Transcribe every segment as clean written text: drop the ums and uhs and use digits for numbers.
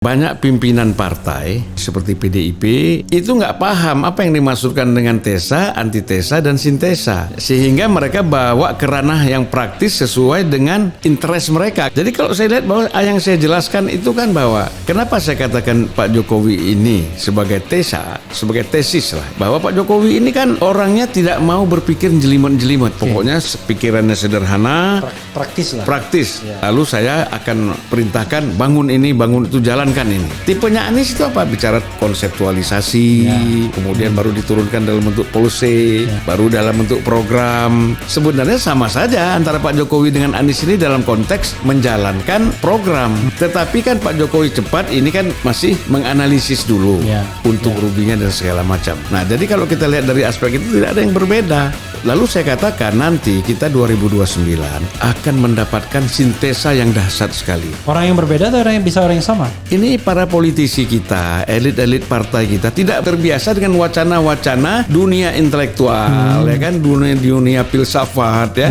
Banyak pimpinan partai seperti PDIP itu nggak paham apa yang dimaksudkan dengan tesa, antitesa, dan sintesa. Sehingga mereka bawa ke ranah yang praktis sesuai dengan interest mereka. Jadi kalau saya lihat bahwa yang saya jelaskan itu kan bahwa kenapa saya katakan Pak Jokowi ini sebagai tesa, sebagai tesis lah. Bahwa Pak Jokowi ini kan orangnya tidak mau berpikir jelimet-jelimet. Pokoknya pikirannya sederhana, praktis lah. Praktis. Lalu saya akan perintahkan bangun ini, bangun itu, jalan ini. Tipenya Anies itu apa? Bicara konseptualisasi, kemudian baru diturunkan dalam bentuk policy, baru dalam bentuk program. Sebenarnya sama saja antara Pak Jokowi dengan Anies ini dalam konteks menjalankan program. Tetapi kan Pak Jokowi cepat ini kan masih menganalisis dulu untuk ruginya dan segala macam. Nah, jadi kalau kita lihat dari aspek itu tidak ada yang berbeda. Lalu saya katakan nanti kita 2029 akan mendapatkan sintesa yang dahsyat sekali. Orang yang berbeda atau orang yang sama? Ini para politisi kita, elit-elit partai kita tidak terbiasa dengan wacana-wacana dunia intelektual, ya kan, dunia filsafat ya.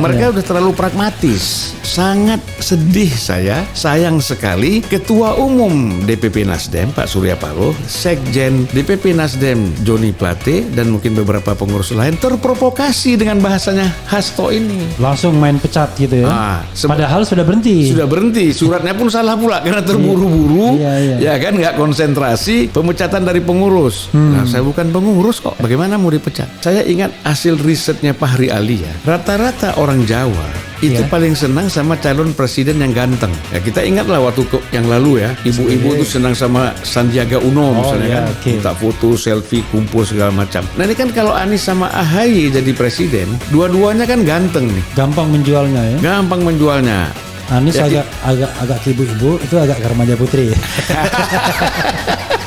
Mereka udah terlalu pragmatis. Sangat sedih saya, sayang sekali Ketua Umum DPP Nasdem Pak Surya Paloh, Sekjen DPP Nasdem Joni Plate, dan mungkin beberapa pengurus lain terprovokasi dengan bahasanya Hasto ini. Langsung main pecat gitu ya. Padahal sudah berhenti. Sudah berhenti. Suratnya pun salah pula karena terburu-buru. Ya kan, nggak konsentrasi, pemecatan dari pengurus. Nah, saya bukan pengurus kok. Bagaimana mau dipecat? Saya ingat hasil risetnya Fahri Ali ya. Rata-rata orang Jawa itu paling senang sama calon presiden yang ganteng. Ya, kita ingatlah waktu yang lalu ya, ibu-ibu itu senang sama Sandiaga Uno misalnya kan, minta foto, selfie, kumpul segala macam. Nah ini kan kalau Anies sama AHY jadi presiden, dua-duanya kan ganteng nih. Gampang menjualnya ya. Gampang menjualnya. Anies agak ibu-ibu, itu agak remaja putri.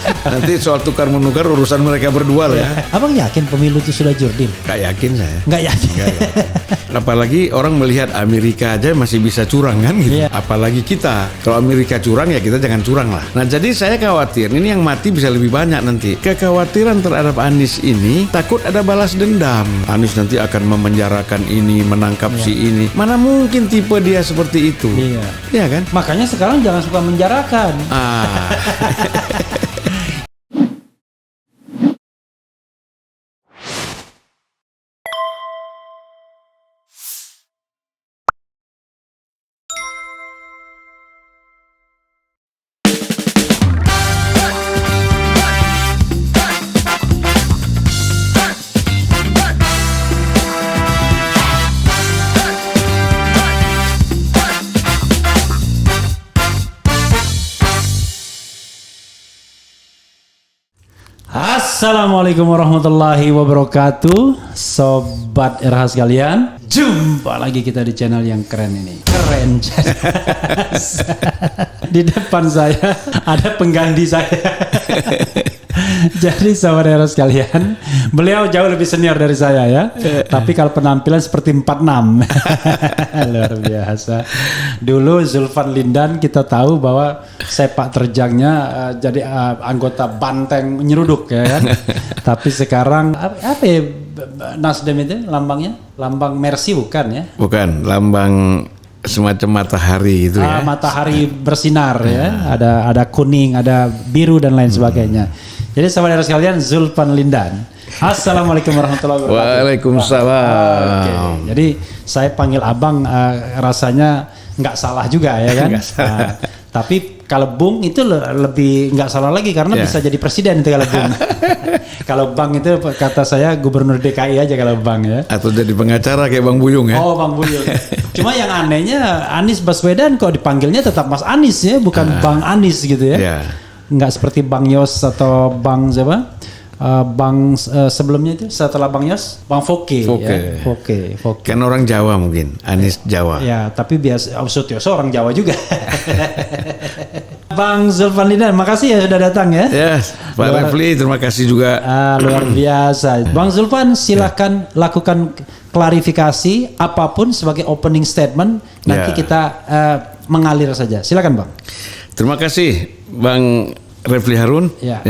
Nanti soal tukar menukar urusan mereka berdua lah ya. Abang yakin pemilu itu sudah jurdil? Gak yakin saya. Gak yakin. Apalagi orang melihat Amerika aja masih bisa curang kan gitu. Apalagi kita. Kalau Amerika curang ya kita jangan curang lah. Nah jadi saya khawatir ini yang mati bisa lebih banyak nanti. Kekhawatiran terhadap Anies ini takut ada balas dendam. Anies nanti akan memenjarakan ini, menangkap si ini. Mana mungkin tipe dia seperti itu. Iya kan? Makanya sekarang jangan suka menjarakan. Assalamualaikum warahmatullahi wabarakatuh, Sobat RH sekalian. Jumpa lagi kita di channel yang keren ini. Keren. Di depan saya ada pengganti saya. Jadi Sobat RH sekalian, beliau jauh lebih senior dari saya ya. Tapi kalau penampilan seperti 46. Luar biasa. Dulu Zulfan Lindan kita tahu bahwa sepak terjangnya jadi anggota banteng nyeruduk ya kan. Tapi sekarang apa ya Nasdem itu lambangnya? Lambang Mercy bukan ya? Bukan, lambang semacam matahari itu ya. Matahari bersinar ya. Ada kuning, ada biru dan lain sebagainya. Jadi sahabat sekalian, Zulfan Lindan. Assalamualaikum warahmatullahi wabarakatuh. Waalaikumsalam. Jadi saya panggil abang rasanya nggak salah juga ya kan. Tapi kalau Bung itu lebih nggak salah lagi karena bisa jadi presiden itu kalau Bung. Kalau Bang itu kata saya gubernur DKI aja kalau Bang ya. Atau jadi pengacara kayak Bang Buyung ya. Oh Bang Buyung. Cuma yang anehnya Anies Baswedan kok dipanggilnya tetap Mas Anies ya, bukan Bang Anies gitu ya. Nggak seperti Bang Yos atau Bang siapa? Bang sebelumnya itu setelah Bang Yos, Bang Foke. Kan orang Jawa mungkin, Anies Jawa. Ya, tapi biasa Sutioso orang Jawa juga. Bang Zulfan Lindan, makasih ya sudah datang ya. Pak Refli, terima kasih juga. Luar biasa. Bang Zulfan, silakan lakukan klarifikasi apapun sebagai opening statement. Nanti kita mengalir saja. Silakan Bang. Terima kasih Bang Refli Harun ya,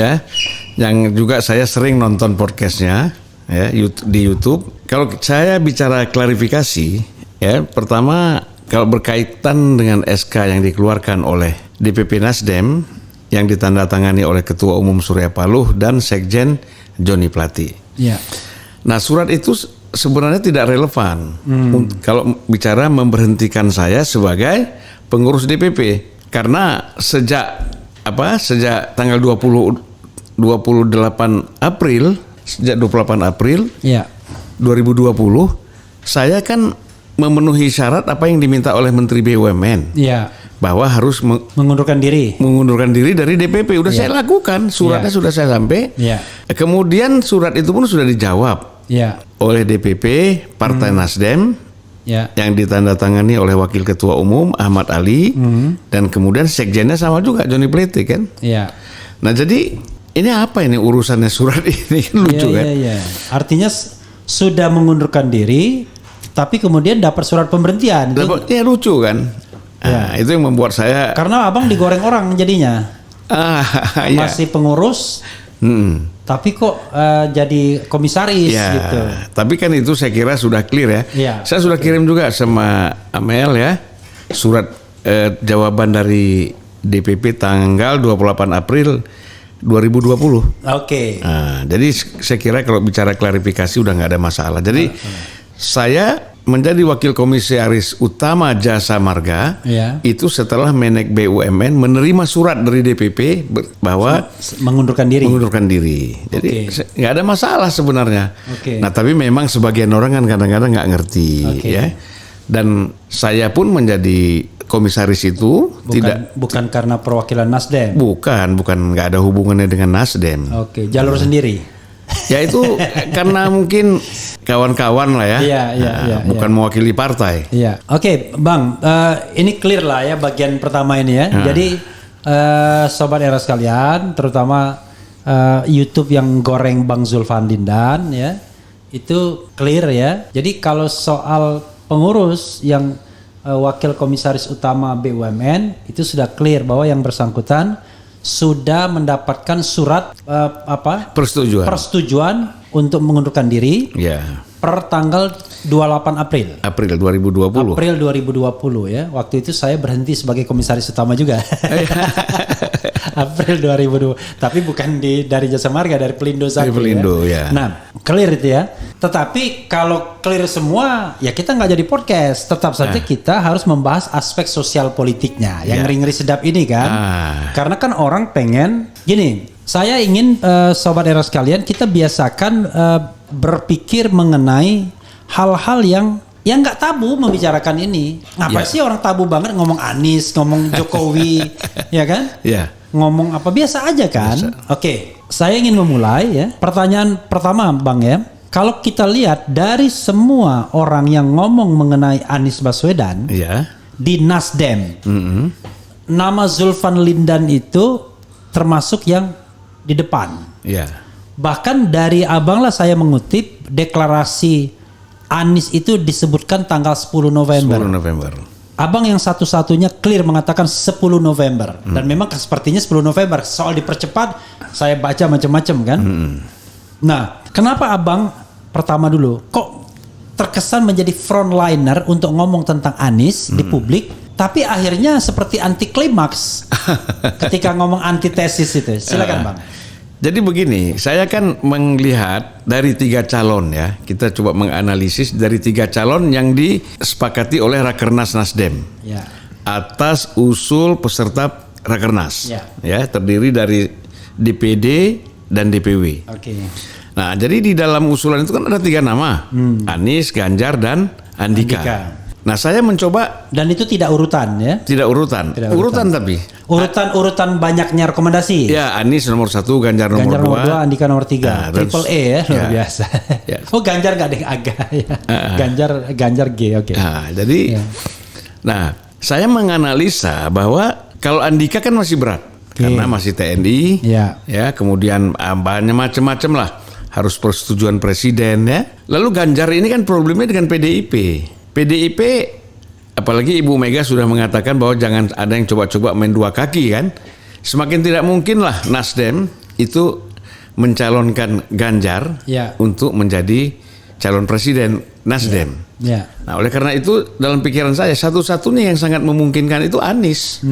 yang juga saya sering nonton podcastnya ya di YouTube. Kalau saya bicara klarifikasi ya, pertama kalau berkaitan dengan SK yang dikeluarkan oleh DPP Nasdem yang ditandatangani oleh Ketua Umum Surya Paloh dan Sekjen Joni Plate. Ya. Nah, surat itu sebenarnya tidak relevan kalau bicara memberhentikan saya sebagai pengurus DPP, karena sejak tanggal 28 April sejak 28 April Ya. 2020 saya kan memenuhi syarat apa yang diminta oleh Menteri BUMN. Ya. Bahwa harus Mengundurkan diri. mengundurkan diri dari DPP. Udah saya lakukan, suratnya sudah saya sampai. Ya. Kemudian surat itu pun sudah dijawab Ya. oleh DPP Partai Nasdem Ya. yang ditandatangani oleh Wakil Ketua Umum Ahmad Ali dan kemudian sekjennya sama juga Joni Plate kan. Ya. Nah, jadi ini apa ini urusannya surat ini, kan lucu kan? Iya. Artinya sudah mengundurkan diri, tapi kemudian dapat surat pemberhentian. Ya lucu kan? Nah, itu yang membuat saya Karena abang digoreng orang jadinya. ya. Masih pengurus, tapi kok jadi komisaris Ya, gitu. tapi kan itu saya kira sudah clear ya. Iya, Saya sudah kirim juga sama Amel ya surat jawaban dari DPP tanggal 28 April 2020. Oke. Nah, jadi saya kira kalau bicara klarifikasi udah nggak ada masalah. Jadi saya menjadi wakil komisaris utama Jasa Marga Ya. itu setelah Menek BUMN menerima surat dari DPP bahwa Mengundurkan diri. Jadi Oke. nggak ada masalah sebenarnya. Oke. Nah, tapi memang sebagian orang kan kadang-kadang nggak ngerti Oke. ya. Dan saya pun menjadi komisaris itu Bukan karena perwakilan Nasdem. bukan nggak ada hubungannya dengan Nasdem. Oke, jalur sendiri. Ya itu karena mungkin kawan-kawan lah ya. Iya, bukan mewakili partai. Iya. Oke, Bang, ini clear lah ya bagian pertama ini ya. Jadi sobat era sekalian, terutama YouTube yang goreng Bang Zulfan Lindan ya, itu clear ya. Jadi kalau soal pengurus yang wakil komisaris utama BUMN itu sudah clear bahwa yang bersangkutan sudah mendapatkan surat persetujuan untuk mengundurkan diri Ya. per tanggal 28 April. April 2020. April 2020 ya. Waktu itu saya berhenti sebagai komisaris utama juga. April 2020. Tapi bukan dari Jasa Marga, dari Pelindo satu. Dari Pelindo, ya. Nah, clear itu ya. Tetapi kalau clear semua, ya kita nggak jadi podcast. Tetap saja kita harus membahas aspek sosial politiknya. Yang ngeri-ngeri sedap ini kan. Karena kan orang pengen, gini, saya ingin sobat era sekalian, kita biasakan berpikir mengenai hal-hal yang nggak tabu membicarakan ini. Ngapa sih orang tabu banget ngomong Anies, ngomong Jokowi, ya kan? Ya. Ngomong apa biasa aja kan? Oke, saya ingin memulai ya. Pertanyaan pertama, Bang ya. Kalau kita lihat dari semua orang yang ngomong mengenai Anies Baswedan di Nasdem, nama Zulfan Lindan itu termasuk yang di depan. Ya. Bahkan dari abang lah saya mengutip deklarasi Anies itu disebutkan tanggal 10 November. 10 November. Abang yang satu-satunya clear mengatakan 10 November. Dan memang sepertinya 10 November. Soal dipercepat, saya baca macam-macam kan. Nah, kenapa abang pertama dulu kok terkesan menjadi frontliner untuk ngomong tentang Anies di publik, tapi akhirnya seperti anti klimaks ketika ngomong antitesis itu. Silakan Bang. Jadi begini, saya kan melihat dari 3 calon ya, kita coba menganalisis dari 3 calon yang disepakati oleh Rakernas Nasdem atas usul peserta Rakernas, ya terdiri dari DPD dan DPW. Nah, jadi di dalam usulan itu kan ada 3 nama, Anies, Ganjar, dan Andika. Nah, saya mencoba, dan itu tidak urutan ya? Tidak urutan. Tapi urutan banyaknya rekomendasi. Ya, Anies nomor 1, Ganjar nomor 2, Andika nomor 3. Triple E ya, luar biasa. Oh, Ganjar nggak ada yang agak ya. Ganjar G, oke. Nah, jadi, saya menganalisa bahwa kalau Andika kan masih berat karena masih TNI, ya, kemudian banyak macam-macam lah, harus persetujuan presiden ya. Lalu Ganjar ini kan problemnya dengan PDIP, apalagi Ibu Mega sudah mengatakan bahwa jangan ada yang coba-coba main 2 kaki kan. Semakin tidak mungkin lah Nasdem itu mencalonkan Ganjar untuk menjadi calon presiden Nasdem. Nah, oleh karena itu dalam pikiran saya satu-satunya yang sangat memungkinkan itu Anies.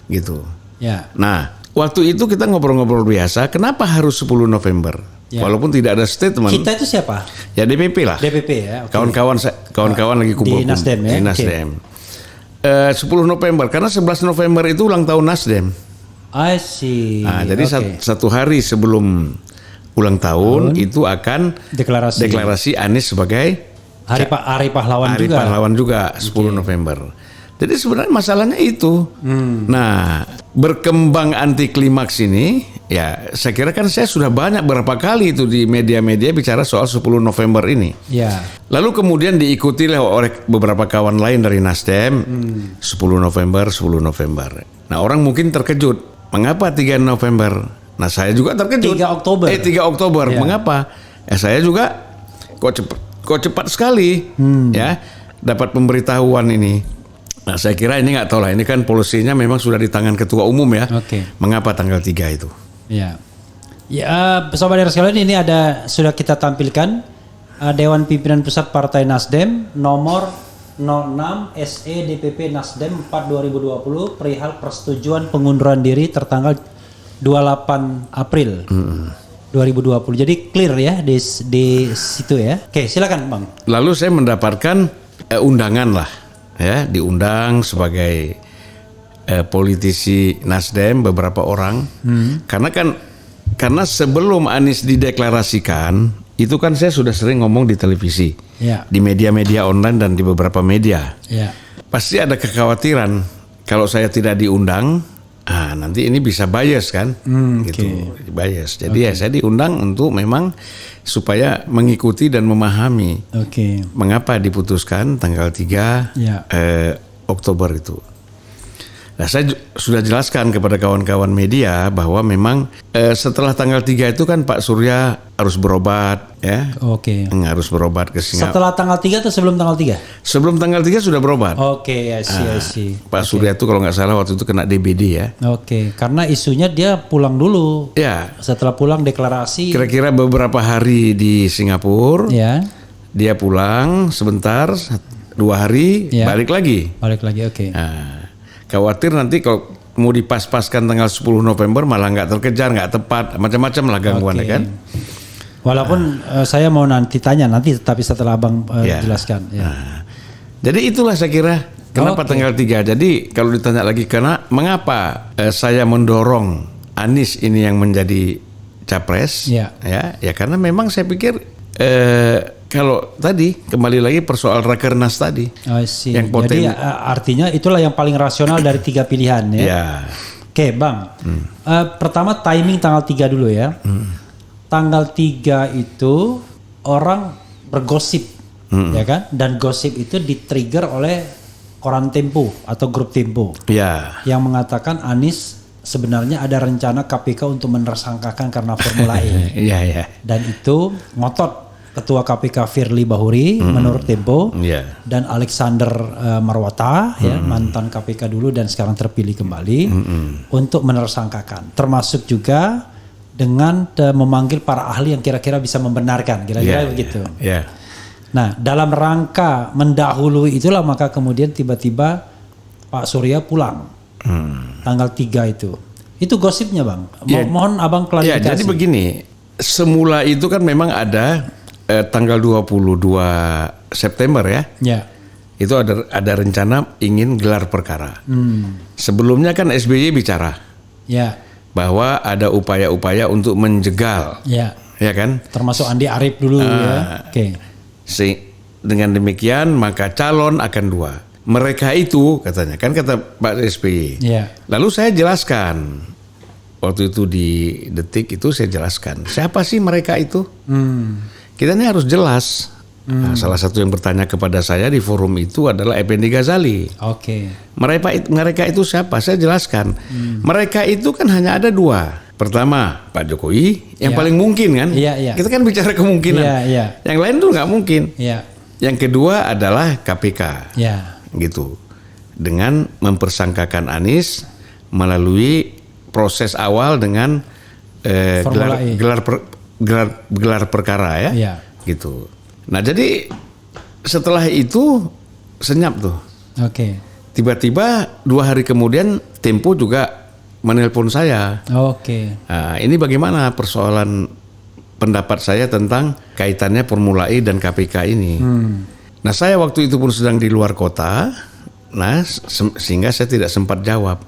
Gitu. Nah, waktu itu kita ngobrol-ngobrol biasa, kenapa harus 10 November? Ya. Walaupun tidak ada statement. Kita itu siapa? Ya DPP lah. DPP ya. Okay. Kawan-kawan lagi kumpul di Nasdem ya. Di Nasdem. 10 November karena 11 November itu ulang tahun Nasdem. I see. Nah, jadi satu hari sebelum ulang tahun itu akan deklarasi Anies sebagai Hari Pahlawan Hari juga. Pahlawan juga 10 November. Jadi sebenarnya masalahnya itu. Nah, berkembang anti klimaks ini, ya saya kira kan saya sudah banyak berapa kali itu di media-media bicara soal 10 November ini. Ya. Lalu kemudian diikuti oleh beberapa kawan lain dari Nasdem, 10 November. Nah, orang mungkin terkejut. Mengapa 3 November? Nah, saya juga terkejut. 3 Oktober. 3 Oktober. Ya. Mengapa? Saya juga kok cepat sekali ya dapat pemberitahuan ini. Nah, saya kira ini nggak tahu lah, ini kan polisinya memang sudah di tangan ketua umum ya. Oke. Mengapa tanggal 3 itu? Ya. Ya, Sobat Daerah sekalian, ini sudah kita tampilkan Dewan Pimpinan Pusat Partai Nasdem nomor 06 SE DPP Nasdem 4/2020 perihal persetujuan pengunduran diri tertanggal 28 April 2020. Jadi clear ya di situ ya. Oke, silakan Bang. Lalu saya mendapatkan undangan lah. Ya, diundang sebagai politisi Nasdem beberapa orang. Karena sebelum Anies dideklarasikan, itu kan saya sudah sering ngomong di televisi, di media-media online dan di beberapa media. Pasti ada kekhawatiran kalau saya tidak diundang, nanti ini bisa bias kan, gitu, bias. Jadi ya saya diundang untuk memang supaya mengikuti dan memahami mengapa diputuskan tanggal 3 Oktober itu. Nah, saya sudah jelaskan kepada kawan-kawan media bahwa memang setelah tanggal 3 itu kan Pak Surya harus berobat ya. Harus berobat ke Singapura. Setelah tanggal 3 atau sebelum tanggal 3? Sebelum tanggal 3 sudah berobat. I see. Pak Surya itu kalau nggak salah waktu itu kena DBD ya. Karena isunya dia pulang dulu. Ya. Setelah pulang deklarasi. Kira-kira beberapa hari di Singapura. Ya. Dia pulang sebentar, 2 hari, balik lagi. Nah, khawatir nanti kalau mau dipas-paskan tanggal 10 November malah nggak terkejar, nggak tepat, macam-macam lah gangguannya kan. Walaupun saya mau tanya tapi setelah Abang jelaskan. Jadi itulah saya kira kenapa tanggal 3. Jadi kalau ditanya lagi mengapa saya mendorong Anies ini yang menjadi capres, ya karena memang saya pikir kalau tadi kembali lagi persoal Rakernas tadi, yang jadi artinya itulah yang paling rasional dari 3 pilihan ya. Oke Bang, pertama timing tanggal 3 dulu ya. Tanggal 3 itu orang bergosip, ya kan? Dan gosip itu di-trigger oleh koran Tempo atau grup Tempo, yang mengatakan Anies sebenarnya ada rencana KPK untuk menersangkakan karena Formula E. Dan itu ngotot Ketua KPK Firly Bahuri menurut Tempo, dan Alexander Marwata mantan KPK dulu dan sekarang terpilih kembali untuk menersangkakan, termasuk juga dengan memanggil para ahli yang kira-kira bisa membenarkan, kira-kira begitu. Nah, dalam rangka mendahului itulah maka kemudian tiba-tiba Pak Surya pulang tanggal 3 itu. Itu gosipnya Bang. Mohon Abang klarifikasi. Jadi begini, semula itu kan memang ada tanggal 22 September ya. Itu ada rencana ingin gelar perkara. Sebelumnya kan SBY bicara bahwa ada upaya-upaya untuk menjegal. Ya kan? Termasuk Andi Arief dulu ya. Dengan demikian maka calon akan 2. Mereka itu katanya kan kata Pak SBY. Lalu saya jelaskan. Waktu itu di Detik itu saya jelaskan. Siapa sih mereka itu? Kita ini harus jelas. Nah, salah satu yang bertanya kepada saya di forum itu adalah Effendi Ghazali. Mereka itu siapa? Saya jelaskan. Mereka itu kan hanya ada 2. Pertama Pak Jokowi yang paling mungkin kan. Kita kan bicara kemungkinan. Yang lain tuh nggak mungkin. Yang kedua adalah KPK. Gitu. Dengan mempersangkakan Anies melalui proses awal dengan gelar perkara ya. Gitu. Nah, jadi setelah itu senyap tuh. Tiba-tiba 2 hari kemudian Tempo juga menelpon saya. Oke. Nah, ini bagaimana persoalan pendapat saya tentang kaitannya Formula E dan KPK ini. Nah, saya waktu itu pun sedang di luar kota. Nah, sehingga saya tidak sempat jawab.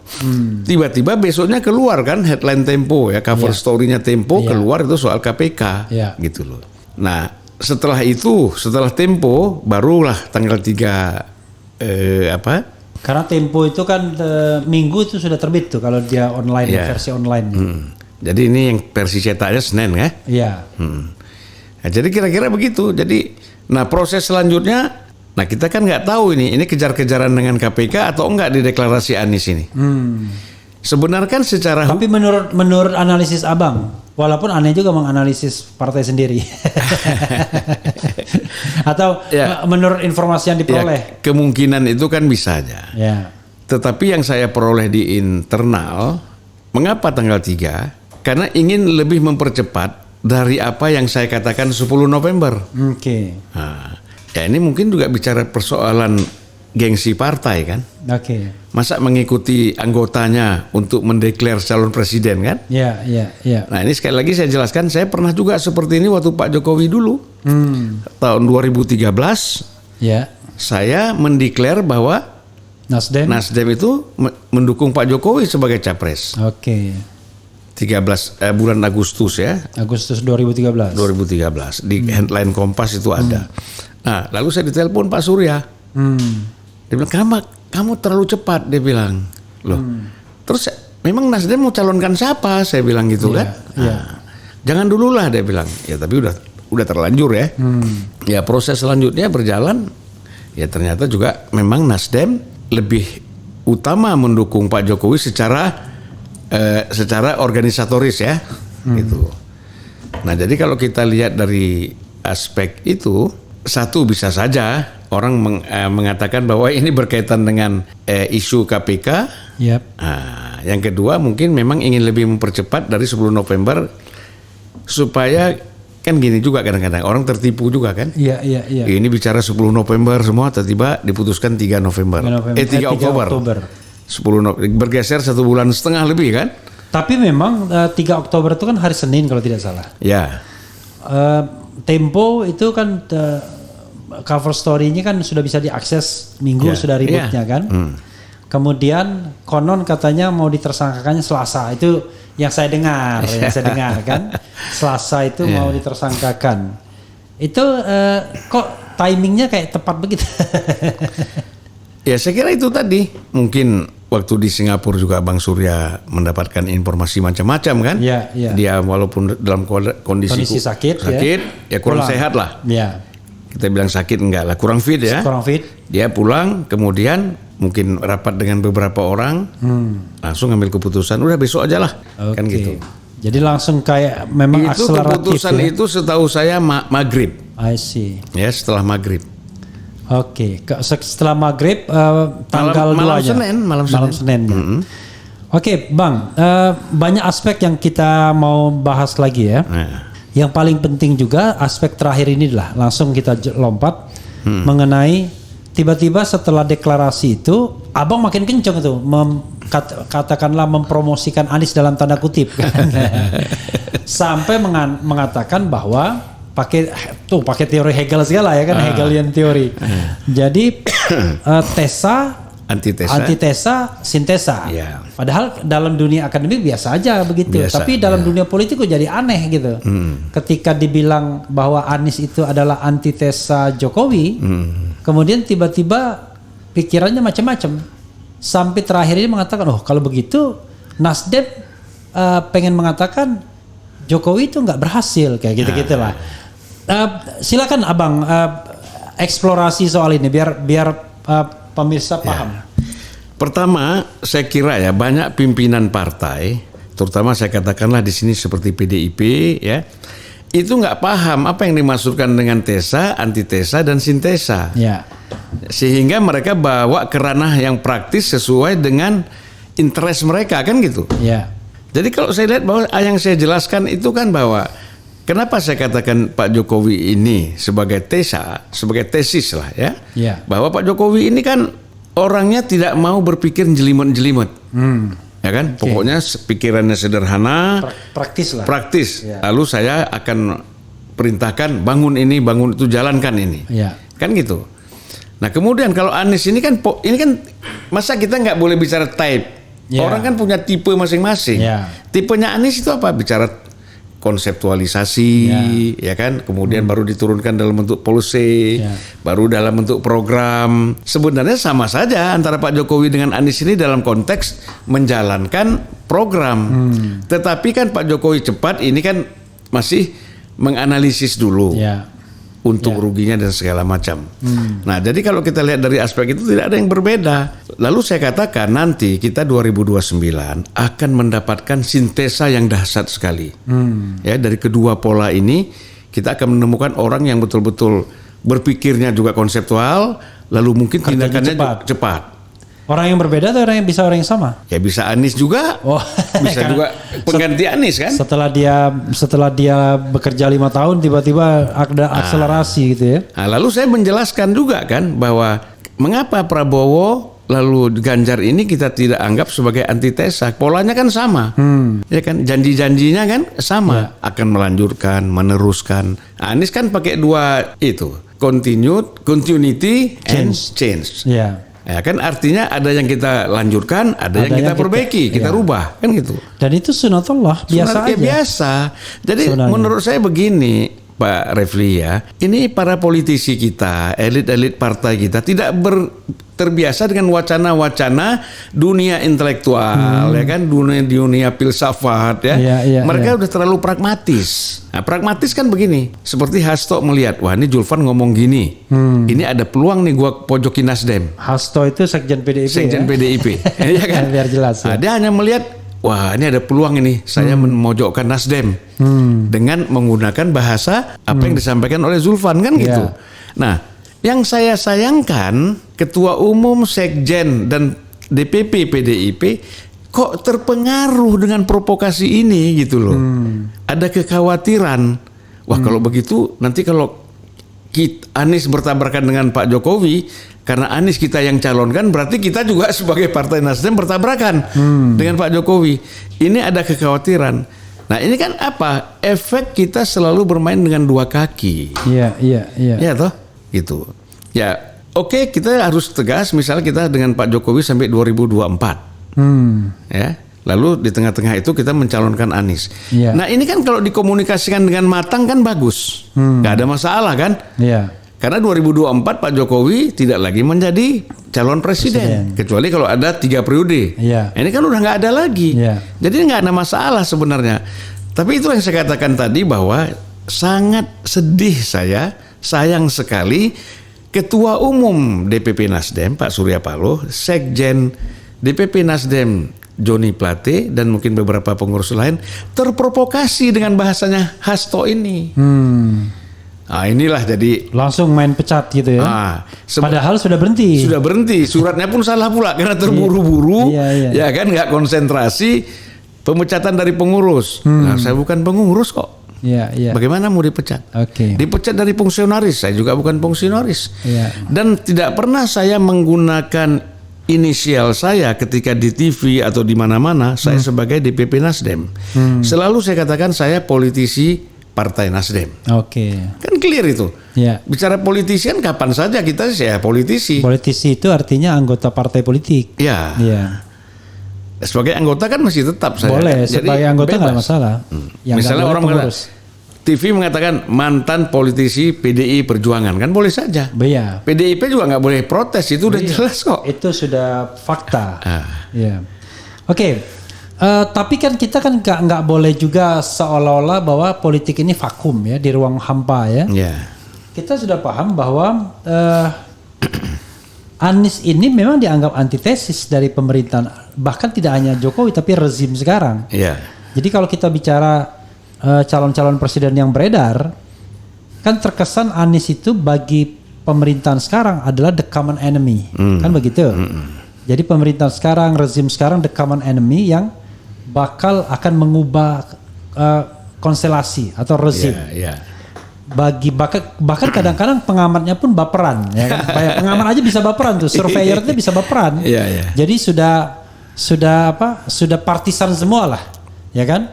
Tiba-tiba besoknya keluar kan headline Tempo ya, cover story-nya Tempo keluar itu soal KPK, gitu loh. Nah, setelah Tempo barulah tanggal 3 Karena Tempo itu kan Minggu itu sudah terbit tuh kalau dia online, versi online. Jadi ini yang versi cetaknya Senin ya. Iya. Nah, jadi kira-kira begitu. Jadi, nah proses selanjutnya. Nah kita kan nggak tahu ini kejar-kejaran dengan KPK atau enggak di deklarasi Anies ini. Sebenarnya kan secara tapi menurut analisis Abang, walaupun aneh juga menganalisis partai sendiri, atau menurut informasi yang diperoleh, kemungkinan itu kan bisa aja. Tetapi yang saya peroleh di internal, mengapa tanggal 3? Karena ingin lebih mempercepat dari apa yang saya katakan 10 November. Oke. Nah, ya ini mungkin juga bicara persoalan gengsi partai kan. Oke. Masa mengikuti anggotanya untuk mendeklar calon presiden kan? Iya. Nah ini sekali lagi saya jelaskan, saya pernah juga seperti ini waktu Pak Jokowi dulu. Tahun 2013, saya mendeklar bahwa Nasdem itu mendukung Pak Jokowi sebagai capres. Oke. 13 bulan Agustus ya. Agustus 2013. Di headline Kompas itu ada. Nah, lalu saya ditelepon Pak Surya. Dia bilang, kamu terlalu cepat, dia bilang. Loh. Terus memang Nasdem mau calonkan siapa? Saya bilang gitu kan. Nah, jangan dululah, dia bilang. Ya tapi udah terlanjur ya. Ya proses selanjutnya berjalan. Ya ternyata juga memang Nasdem lebih utama mendukung Pak Jokowi secara organisatoris ya. Gitu. Nah, jadi kalau kita lihat dari aspek itu, satu bisa saja orang mengatakan bahwa ini berkaitan dengan isu KPK. Nah, yang kedua mungkin memang ingin lebih mempercepat dari 10 November supaya kan gini juga kadang-kadang orang tertipu juga kan. Iya. Ini bicara 10 November semua tiba-tiba diputuskan 3 November. 3 Oktober. 10 November bergeser 1,5 bulan lebih kan. Tapi memang 3 Oktober itu kan hari Senin kalau tidak salah. Ya. Tempo itu kan cover story-nya kan sudah bisa diakses Minggu sudah ributnya kan. Kemudian konon katanya mau ditersangkakannya Selasa, itu yang saya dengar, kan. Selasa itu mau ditersangkakan. Itu kok timingnya kayak tepat begitu? Ya saya kira itu tadi mungkin waktu di Singapura juga Bang Surya mendapatkan informasi macam-macam kan. Dia walaupun dalam kondisi sakit ya kurang sehat lah. Kita bilang sakit enggak lah, kurang fit ya. Dia pulang, kemudian mungkin rapat dengan beberapa orang, langsung ambil keputusan, udah besok aja lah, kan gitu. Jadi langsung kayak memang itu akseleratif. Keputusan ya? Itu setahu saya maghrib. I see. Ya setelah maghrib. Oke, setelah maghrib tanggal 2-nya. Malam Senin. Oke, Bang, banyak aspek yang kita mau bahas lagi ya. Yang paling penting juga aspek terakhir ini lah, langsung kita lompat mengenai tiba-tiba setelah deklarasi itu, Abang makin kenceng tuh, katakanlah mempromosikan Anies dalam tanda kutip kan. Sampai mengatakan bahwa pakai teori Hegel segala ya kan, Hegelian teori. Jadi antitesa, sintesa. Padahal dalam dunia akademik biasa aja begitu. Tapi dalam dunia politik kok jadi aneh gitu. Ketika dibilang bahwa Anies itu adalah antitesa Jokowi, kemudian tiba-tiba pikirannya macam-macam. Sampai terakhir ini mengatakan, kalau begitu Nasdem pengen mengatakan Jokowi itu nggak berhasil kayak gitu-gitulah. Silakan Abang eksplorasi soal ini biar pemirsa paham. Pertama, saya kira ya banyak pimpinan partai, terutama saya katakanlah di sini seperti PDIP ya, itu nggak paham apa yang dimaksudkan dengan tesa, antitesa dan sintesa. Sehingga mereka bawa ke ranah yang praktis sesuai dengan interest mereka kan gitu. Jadi kalau saya lihat bahwa yang saya jelaskan itu kan bahwa kenapa saya katakan Pak Jokowi ini sebagai tesa, sebagai tesis lah ya. Bahwa Pak Jokowi ini kan orangnya tidak mau berpikir jelimet-jelimet. ya kan? Pokoknya pikirannya sederhana, Praktis lah. praktis. Ya. Lalu saya akan perintahkan bangun ini, bangun itu, jalankan ini. Ya. Kan gitu. Nah kemudian kalau Anies ini kan masa kita nggak boleh bicara type. Ya. Orang kan punya tipe masing-masing. Ya. Tipenya Anies itu apa? Bicara konseptualisasi, ya kan? Kemudian baru diturunkan dalam bentuk policy, baru dalam bentuk program. Sebenarnya sama saja antara Pak Jokowi dengan Anies ini dalam konteks menjalankan program. Tetapi kan Pak Jokowi cepat ini kan masih menganalisis dulu. Untung ruginya dan segala macam. Nah, jadi kalau kita lihat dari aspek itu tidak ada yang berbeda. Lalu saya katakan nanti kita 2029 akan mendapatkan sintesa yang dahsyat sekali. Ya, dari kedua pola ini kita akan menemukan orang yang betul-betul berpikirnya juga konseptual, lalu mungkin tindakannya cepat. Orang yang berbeda atau orang yang yang sama? Ya bisa Anies juga, bisa juga pengganti Anies kan? Setelah dia bekerja 5 tahun tiba-tiba ada akselerasi gitu ya. Nah, lalu saya menjelaskan juga kan bahwa mengapa Prabowo lalu Ganjar ini kita tidak anggap sebagai antitesa. Polanya kan sama, ya kan? Janji-janjinya kan sama, akan melanjutkan, meneruskan. Anies kan pakai dua itu, continuity and change. Ya kan artinya ada yang kita lanjutkan, ada yang kita perbaiki, kita rubah, kan gitu. Dan itu sunatullah, biasa aja. Biasa. Jadi menurut saya begini, Pak Refli ya, ini para politisi kita, elit-elit partai kita tidak terbiasa dengan wacana-wacana dunia intelektual, ya kan, dunia filsafat ya. Mereka udah terlalu pragmatis. Nah, pragmatis kan begini, seperti Hasto melihat, wah ini Julvan ngomong gini, ini ada peluang nih gua pojokin Nasdem. Hasto itu sekjen PDIP. Sekjen PDIP, ya kan? Biar jelas. Nah, dia hanya melihat, wah ini ada peluang ini, saya memojokkan Nasdem dengan menggunakan bahasa apa yang disampaikan oleh Zulfan kan gitu. Nah, yang saya sayangkan Ketua Umum, Sekjen dan DPP PDIP kok terpengaruh dengan provokasi ini gitu loh. Ada kekhawatiran, wah kalau begitu nanti kalau Anies bertabrakan dengan Pak Jokowi, karena Anies kita yang calonkan, berarti kita juga sebagai Partai Nasdem bertabrakan dengan Pak Jokowi. Ini ada kekhawatiran. Nah ini kan apa? Efek kita selalu bermain dengan dua kaki. Iya. Ya toh? Gitu. Ya oke, kita harus tegas misalnya kita dengan Pak Jokowi sampai 2024. Ya. Lalu di tengah-tengah itu kita mencalonkan Anies. Nah ini kan kalau dikomunikasikan dengan matang kan bagus. Gak ada masalah kan? Karena 2024 Pak Jokowi tidak lagi menjadi calon presiden. Kecuali kalau ada 3 periode. Ini kan udah gak ada lagi. Jadi gak ada masalah sebenarnya. Tapi itu yang saya katakan tadi bahwa sangat sedih saya, sayang sekali Ketua Umum DPP Nasdem Pak Surya Paloh, Sekjen DPP Nasdem Joni Plate dan mungkin beberapa pengurus lain terprovokasi dengan bahasanya Hasto ini. Nah inilah jadi langsung main pecat gitu ya. Padahal sudah berhenti. Sudah berhenti. Suratnya pun salah pula karena terburu-buru. Ya kan nggak konsentrasi, pemecatan dari pengurus. Nah, saya bukan pengurus kok. Bagaimana mau dipecat? Dipecat dari fungsionaris. Saya juga bukan fungsionaris. Dan tidak pernah saya menggunakan inisial saya ketika di TV atau di mana-mana. Saya sebagai DPP Nasdem. Selalu saya katakan saya politisi Partai Nasdem. Kan clear itu. Bicara politisi kan kapan saja kita saya politisi. Politisi itu artinya anggota partai politik. Sebagai anggota kan masih tetap saya. Boleh, sebagai anggota nggak masalah. Misalnya orang TV mengatakan mantan politisi PDI Perjuangan kan boleh saja. PDIP juga nggak boleh protes, itu udah jelas kok. Itu sudah fakta. Tapi kan kita kan nggak boleh juga seolah-olah bahwa politik ini vakum ya, di ruang hampa ya. Kita sudah paham bahwa Anies ini memang dianggap antitesis dari pemerintahan, bahkan tidak hanya Jokowi tapi rezim sekarang. Jadi kalau kita bicara calon-calon presiden yang beredar, kan terkesan Anies itu bagi pemerintahan sekarang adalah the common enemy, kan begitu. Jadi pemerintahan sekarang, rezim sekarang the common enemy yang bakal akan mengubah konstelasi atau rezim. Bahkan kadang-kadang pengamatnya pun baperan ya kan? Kayak pengamat aja bisa baperan tuh, surveyor itu bisa baperan. Jadi sudah sudah partisan semua lah, ya kan?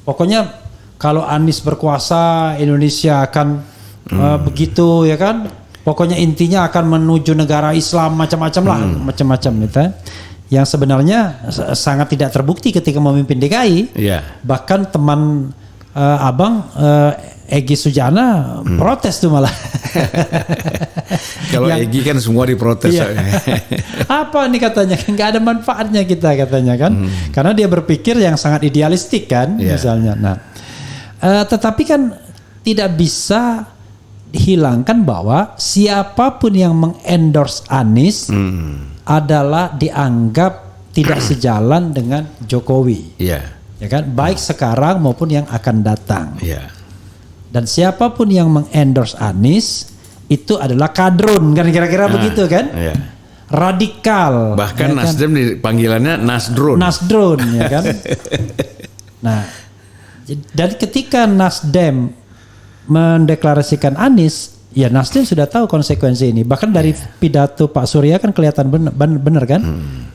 Pokoknya kalau Anies berkuasa Indonesia akan begitu, ya kan? Pokoknya intinya akan menuju negara Islam macam-macam lah, macam-macam gitu. Yang sebenarnya sangat tidak terbukti ketika memimpin DKI. Bahkan teman abang Egy Sujana protes tuh malah. Kalau Egy kan semua diprotes. Iya. Apa nih katanya, nggak ada manfaatnya kita katanya kan, karena dia berpikir yang sangat idealistik kan, misalnya. Nah, tetapi kan tidak bisa dihilangkan bahwa siapapun yang mengendorse Anies adalah dianggap tidak sejalan dengan Jokowi, ya kan, baik sekarang maupun yang akan datang. Dan siapapun yang mengendorse Anies itu adalah kadrun kan, kira-kira begitu kan, radikal. Bahkan ya Nasdem kan? Panggilannya Nasdrun. Nasdrun, ya kan. Nah, dan ketika Nasdem mendeklarasikan Anies, ya Nasdem sudah tahu konsekuensi ini. Bahkan dari pidato Pak Surya kan kelihatan benar kan.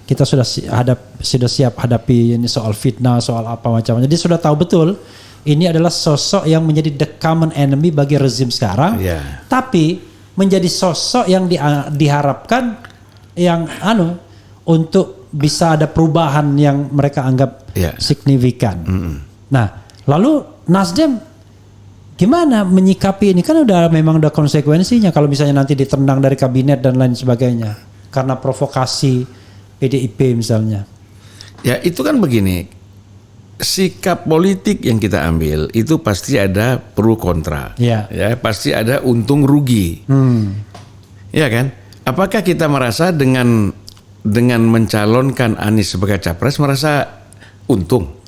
Kita sudah siap hadapi ini soal fitnah, soal apa macam-macam. Jadi sudah tahu betul ini adalah sosok yang menjadi the common enemy bagi rezim sekarang. Tapi menjadi sosok yang diharapkan yang untuk bisa ada perubahan yang mereka anggap signifikan. Nah, lalu Nasdem gimana menyikapi ini? Kan memang udah konsekuensinya kalau misalnya nanti ditendang dari kabinet dan lain sebagainya karena provokasi PDIP misalnya. Ya itu kan begini, sikap politik yang kita ambil itu pasti ada pro kontra, ya pasti ada untung rugi, ya kan? Apakah kita merasa dengan mencalonkan Anies sebagai capres merasa untung?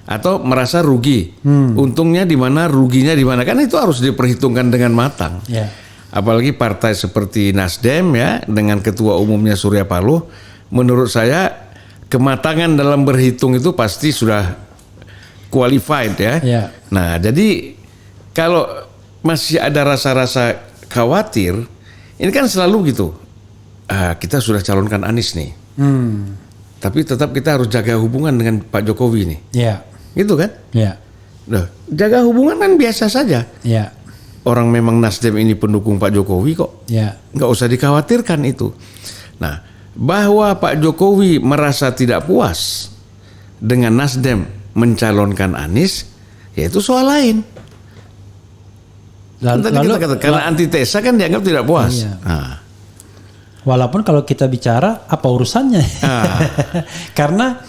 Atau merasa rugi? Untungnya di mana, ruginya di mana? Kan itu harus diperhitungkan dengan matang. Apalagi partai seperti Nasdem ya dengan ketua umumnya Surya Paloh, menurut saya kematangan dalam berhitung itu pasti sudah qualified ya. Nah, jadi kalau masih ada rasa-rasa khawatir, ini kan selalu gitu. Kita sudah calonkan Anies nih. Tapi tetap kita harus jaga hubungan dengan Pak Jokowi nih. Gitu kan? Loh, jaga hubungan kan biasa saja. Orang memang Nasdem ini pendukung Pak Jokowi kok. Nggak usah dikhawatirkan itu. Nah, bahwa Pak Jokowi merasa tidak puas dengan Nasdem mencalonkan Anies, ya itu soal lain. Karena antitesa kan dianggap tidak puas. Walaupun kalau kita bicara apa urusannya? Karena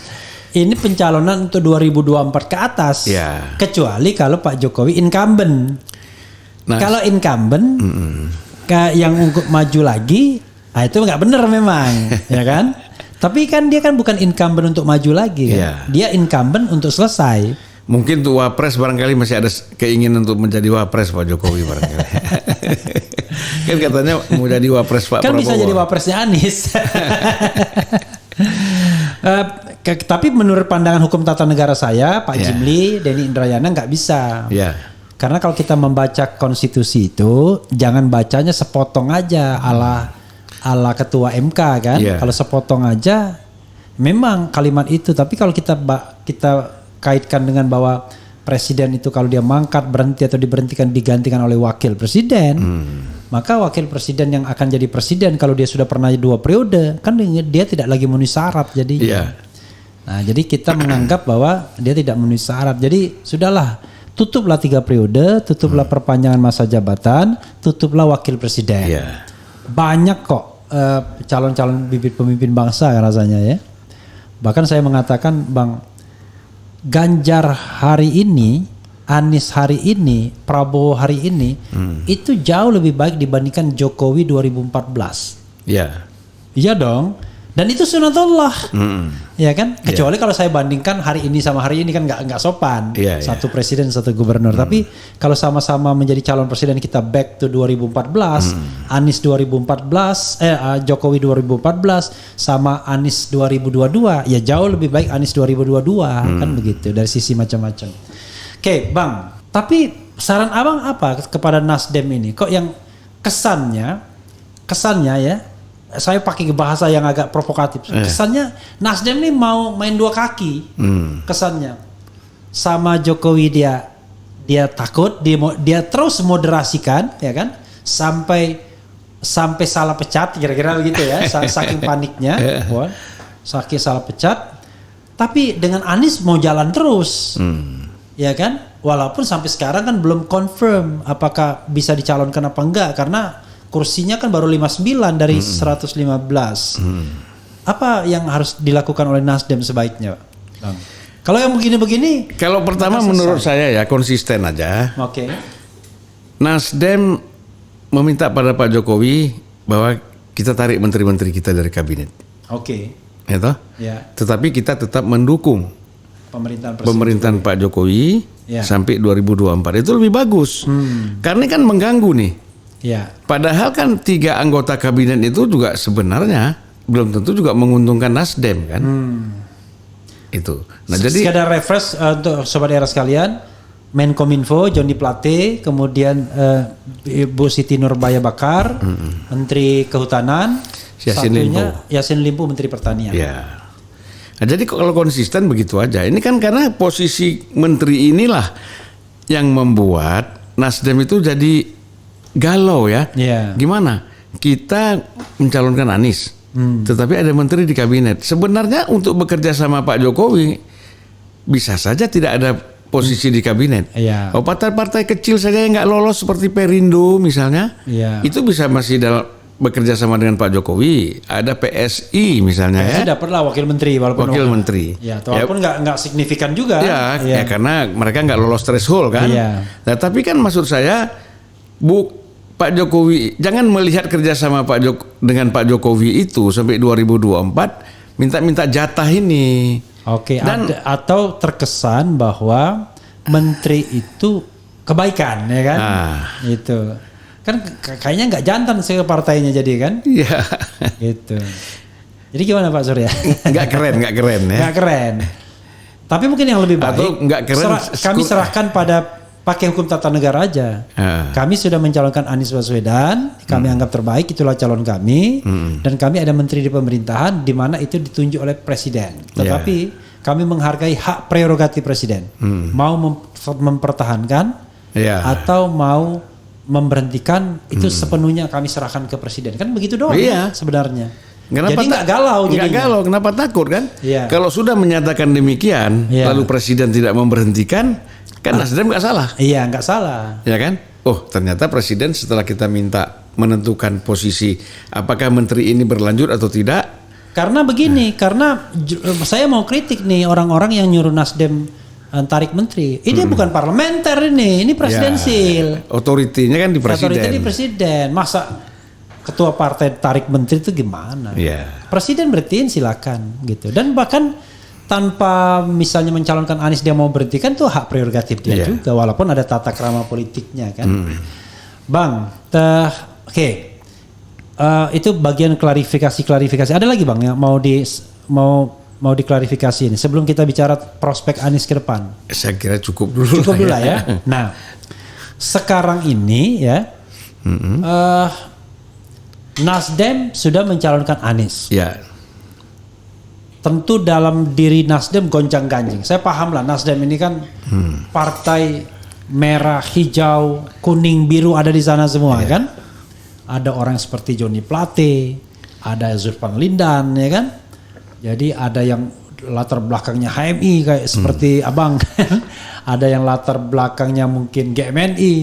ini pencalonan untuk 2024 ke atas. Kecuali kalau Pak Jokowi incumbent. Kalau incumbent yang untuk maju lagi, itu nggak benar memang, ya kan? Tapi kan dia kan bukan incumbent untuk maju lagi, kan? Dia incumbent untuk selesai. Mungkin untuk wapres barangkali masih ada keinginan untuk menjadi wapres Pak Jokowi barangkali. Kan katanya mau jadi wapres Pak Prabowo. Kan bisa jadi wapresnya Anies. Tapi menurut pandangan hukum tata negara saya, Pak Jimli, Denny Indrayana nggak bisa. Karena kalau kita membaca konstitusi itu, jangan bacanya sepotong aja ala ketua MK kan. Kalau sepotong aja, memang kalimat itu. Tapi kalau kita kaitkan dengan bahwa presiden itu kalau dia mangkat, berhenti atau diberhentikan digantikan oleh wakil presiden, maka wakil presiden yang akan jadi presiden kalau dia sudah pernah 2 periode, kan dia tidak lagi memenuhi syarat jadinya. Nah, jadi kita menganggap bahwa dia tidak memenuhi syarat. Jadi sudahlah, tutuplah 3 periode, tutuplah perpanjangan masa jabatan, tutuplah wakil presiden. Banyak kok calon-calon bibit pemimpin bangsa rasanya ya. Bahkan saya mengatakan, Bang, Ganjar hari ini, Anies hari ini, Prabowo hari ini, itu jauh lebih baik dibandingkan Jokowi 2014. Iya dong. Dan itu sunatullah, ya kan? Kecuali kalau saya bandingkan hari ini sama hari ini kan nggak sopan. Satu presiden, satu gubernur. Tapi kalau sama-sama menjadi calon presiden kita back to 2014, Anies 2014, Jokowi 2014, sama Anies 2022, ya jauh lebih baik Anies 2022 kan begitu dari sisi macam-macam. Oke, Bang. Tapi saran Abang apa kepada Nasdem ini? Kok yang kesannya ya? saya pakai bahasa yang agak provokatif. Kesannya Nasdem nih mau main dua kaki. Kesannya sama Jokowi dia takut, dia terus moderasikan, ya kan, sampai salah pecat, kira-kira begitu ya, saking paniknya, saking salah pecat. Tapi dengan Anies mau jalan terus, ya kan, walaupun sampai sekarang kan belum confirm apakah bisa dicalonkan apa enggak, karena kursinya kan baru 59 dari 115. Apa yang harus dilakukan oleh Nasdem sebaiknya, Bang? Kalau yang begini-begini, kalau pertama menurut saya ya konsisten aja. Oke. Nasdem meminta pada Pak Jokowi bahwa kita tarik menteri-menteri kita dari kabinet. Oke. Ya toh? Ya. Tetapi kita tetap mendukung pemerintahan Pak Jokowi sampai 2024. Itu lebih bagus. Karena kan mengganggu nih. Ya. Padahal kan 3 anggota kabinet itu juga sebenarnya belum tentu juga menguntungkan Nasdem kan. Itu. Nah, jadi sekadar refresh untuk sobat era sekalian, Menkominfo Johnny Plate, kemudian Ibu Siti Nurbaya Bakar, Menteri Kehutanan, Yassin Limpo Menteri Pertanian. Ya. Nah, jadi kalau konsisten begitu aja. Ini kan karena posisi menteri inilah yang membuat Nasdem itu jadi galau ya. Gimana? Kita mencalonkan Anies, tetapi ada menteri di kabinet. Sebenarnya untuk bekerja sama Pak Jokowi bisa saja tidak ada posisi di kabinet. Oh, partai-partai kecil saja yang nggak lolos seperti Perindo misalnya, itu bisa masih bekerja sama dengan Pak Jokowi. Ada PSI misalnya PSI dapatlah wakil menteri walaupun wakil menteri. Walaupun nggak signifikan juga. Ya karena mereka nggak lolos threshold kan. Nah, tapi kan maksud saya Pak Jokowi jangan melihat kerjasama dengan Pak Jokowi itu sampai 2024 minta jatah ini. Oke. Atau terkesan bahwa menteri itu kebaikan, ya kan? Itu kan kayaknya nggak jantan sih partainya jadi kan? Iya. Gitu. Jadi gimana Pak Surya? Nggak keren ya? Nggak keren. Tapi mungkin yang lebih baik. Atau nggak keren. Kami serahkan pada pakai hukum tata negara aja. Kami sudah mencalonkan Anies Baswedan, kami anggap terbaik, itulah calon kami, dan kami ada menteri di pemerintahan di mana itu ditunjuk oleh presiden. Tetapi kami menghargai hak prerogatif presiden, mau mempertahankan atau mau memberhentikan itu sepenuhnya kami serahkan ke presiden. Kan begitu doang sebenarnya. Jadi nggak galau. Nggak galau, kenapa takut kan? Kalau sudah menyatakan demikian, lalu presiden tidak memberhentikan, kan Nasdem nggak salah. Iya, nggak salah. Ya kan? Oh, ternyata presiden setelah kita minta menentukan posisi apakah menteri ini berlanjut atau tidak. Karena begini, karena saya mau kritik nih orang-orang yang nyuruh Nasdem tarik menteri. Ini bukan parlementer ini presidensil. Otoritinya kan di presiden. Otoritinya di presiden. Masa ketua partai tarik menteri itu gimana? Presiden berhentiin silakan gitu. Dan bahkan tanpa misalnya mencalonkan Anies dia mau berhenti kan itu hak prerogatif dia juga, walaupun ada tata krama politiknya kan. Bang, oke. Itu bagian klarifikasi. Ada lagi Bang yang mau diklarifikasi ini sebelum kita bicara prospek Anies ke depan? Saya kira cukup dulu lah ya. Nah, sekarang ini ya Nasdem sudah mencalonkan Anies. Tentu dalam diri Nasdem gonjang-ganjing. Saya paham lah Nasdem ini kan partai merah, hijau, kuning, biru ada di sana semua kan. Ada orang seperti Johnny Plate, ada Zulfan Lindan ya kan. Jadi ada yang latar belakangnya HMI kayak seperti Abang kan. Ada yang latar belakangnya mungkin GMNI,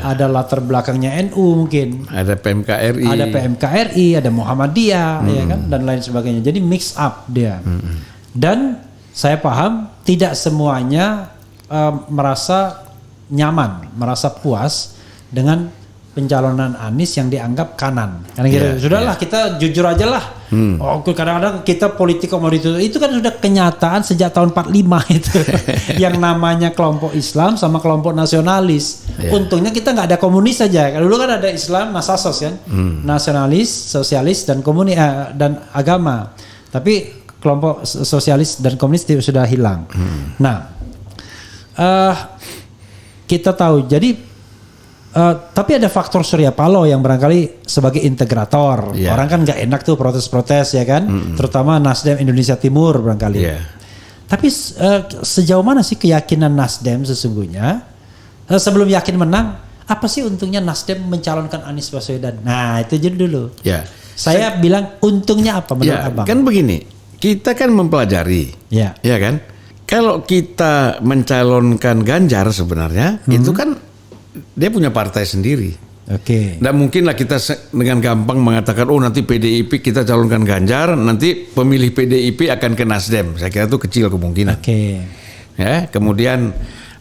ada latar belakangnya NU mungkin, ada PMKRI, ada Muhammadiyah, ya kan, dan lain sebagainya. Jadi mix up dia. Dan saya paham tidak semuanya merasa nyaman, merasa puas dengan pencalonan Anies yang dianggap kanan. Karena gitu, sudahlah kita jujur aja lah. Kadang-kadang kita politik komoditi itu kan sudah kenyataan sejak tahun 45 itu. Yang namanya kelompok Islam sama kelompok nasionalis. Untungnya kita nggak ada komunis saja. Dulu kan ada Islam, Nasasos kan, nasionalis, sosialis dan dan agama. Tapi kelompok sosialis dan komunis sudah hilang. Nah, kita tahu jadi Tapi ada faktor Surya Paloh yang barangkali sebagai integrator. Iya. Orang kan nggak enak tuh protes-protes ya kan, terutama Nasdem Indonesia Timur barangkali. Iya. Tapi sejauh mana sih keyakinan Nasdem sesungguhnya? Sebelum yakin menang, apa sih untungnya Nasdem mencalonkan Anies Baswedan? Nah itu jadi dulu. Ya. Saya bilang untungnya apa menurut Ya, abang? kan begini, kita kan mempelajari, Ya. ya kan? Kalau kita mencalonkan Ganjar sebenarnya, itu kan dia punya partai sendiri. Oke. Nggak mungkin lah kita dengan gampang mengatakan, oh nanti PDIP kita calonkan Ganjar, nanti pemilih PDIP akan ke Nasdem. Saya kira itu kecil kemungkinan. Oke. Ya, kemudian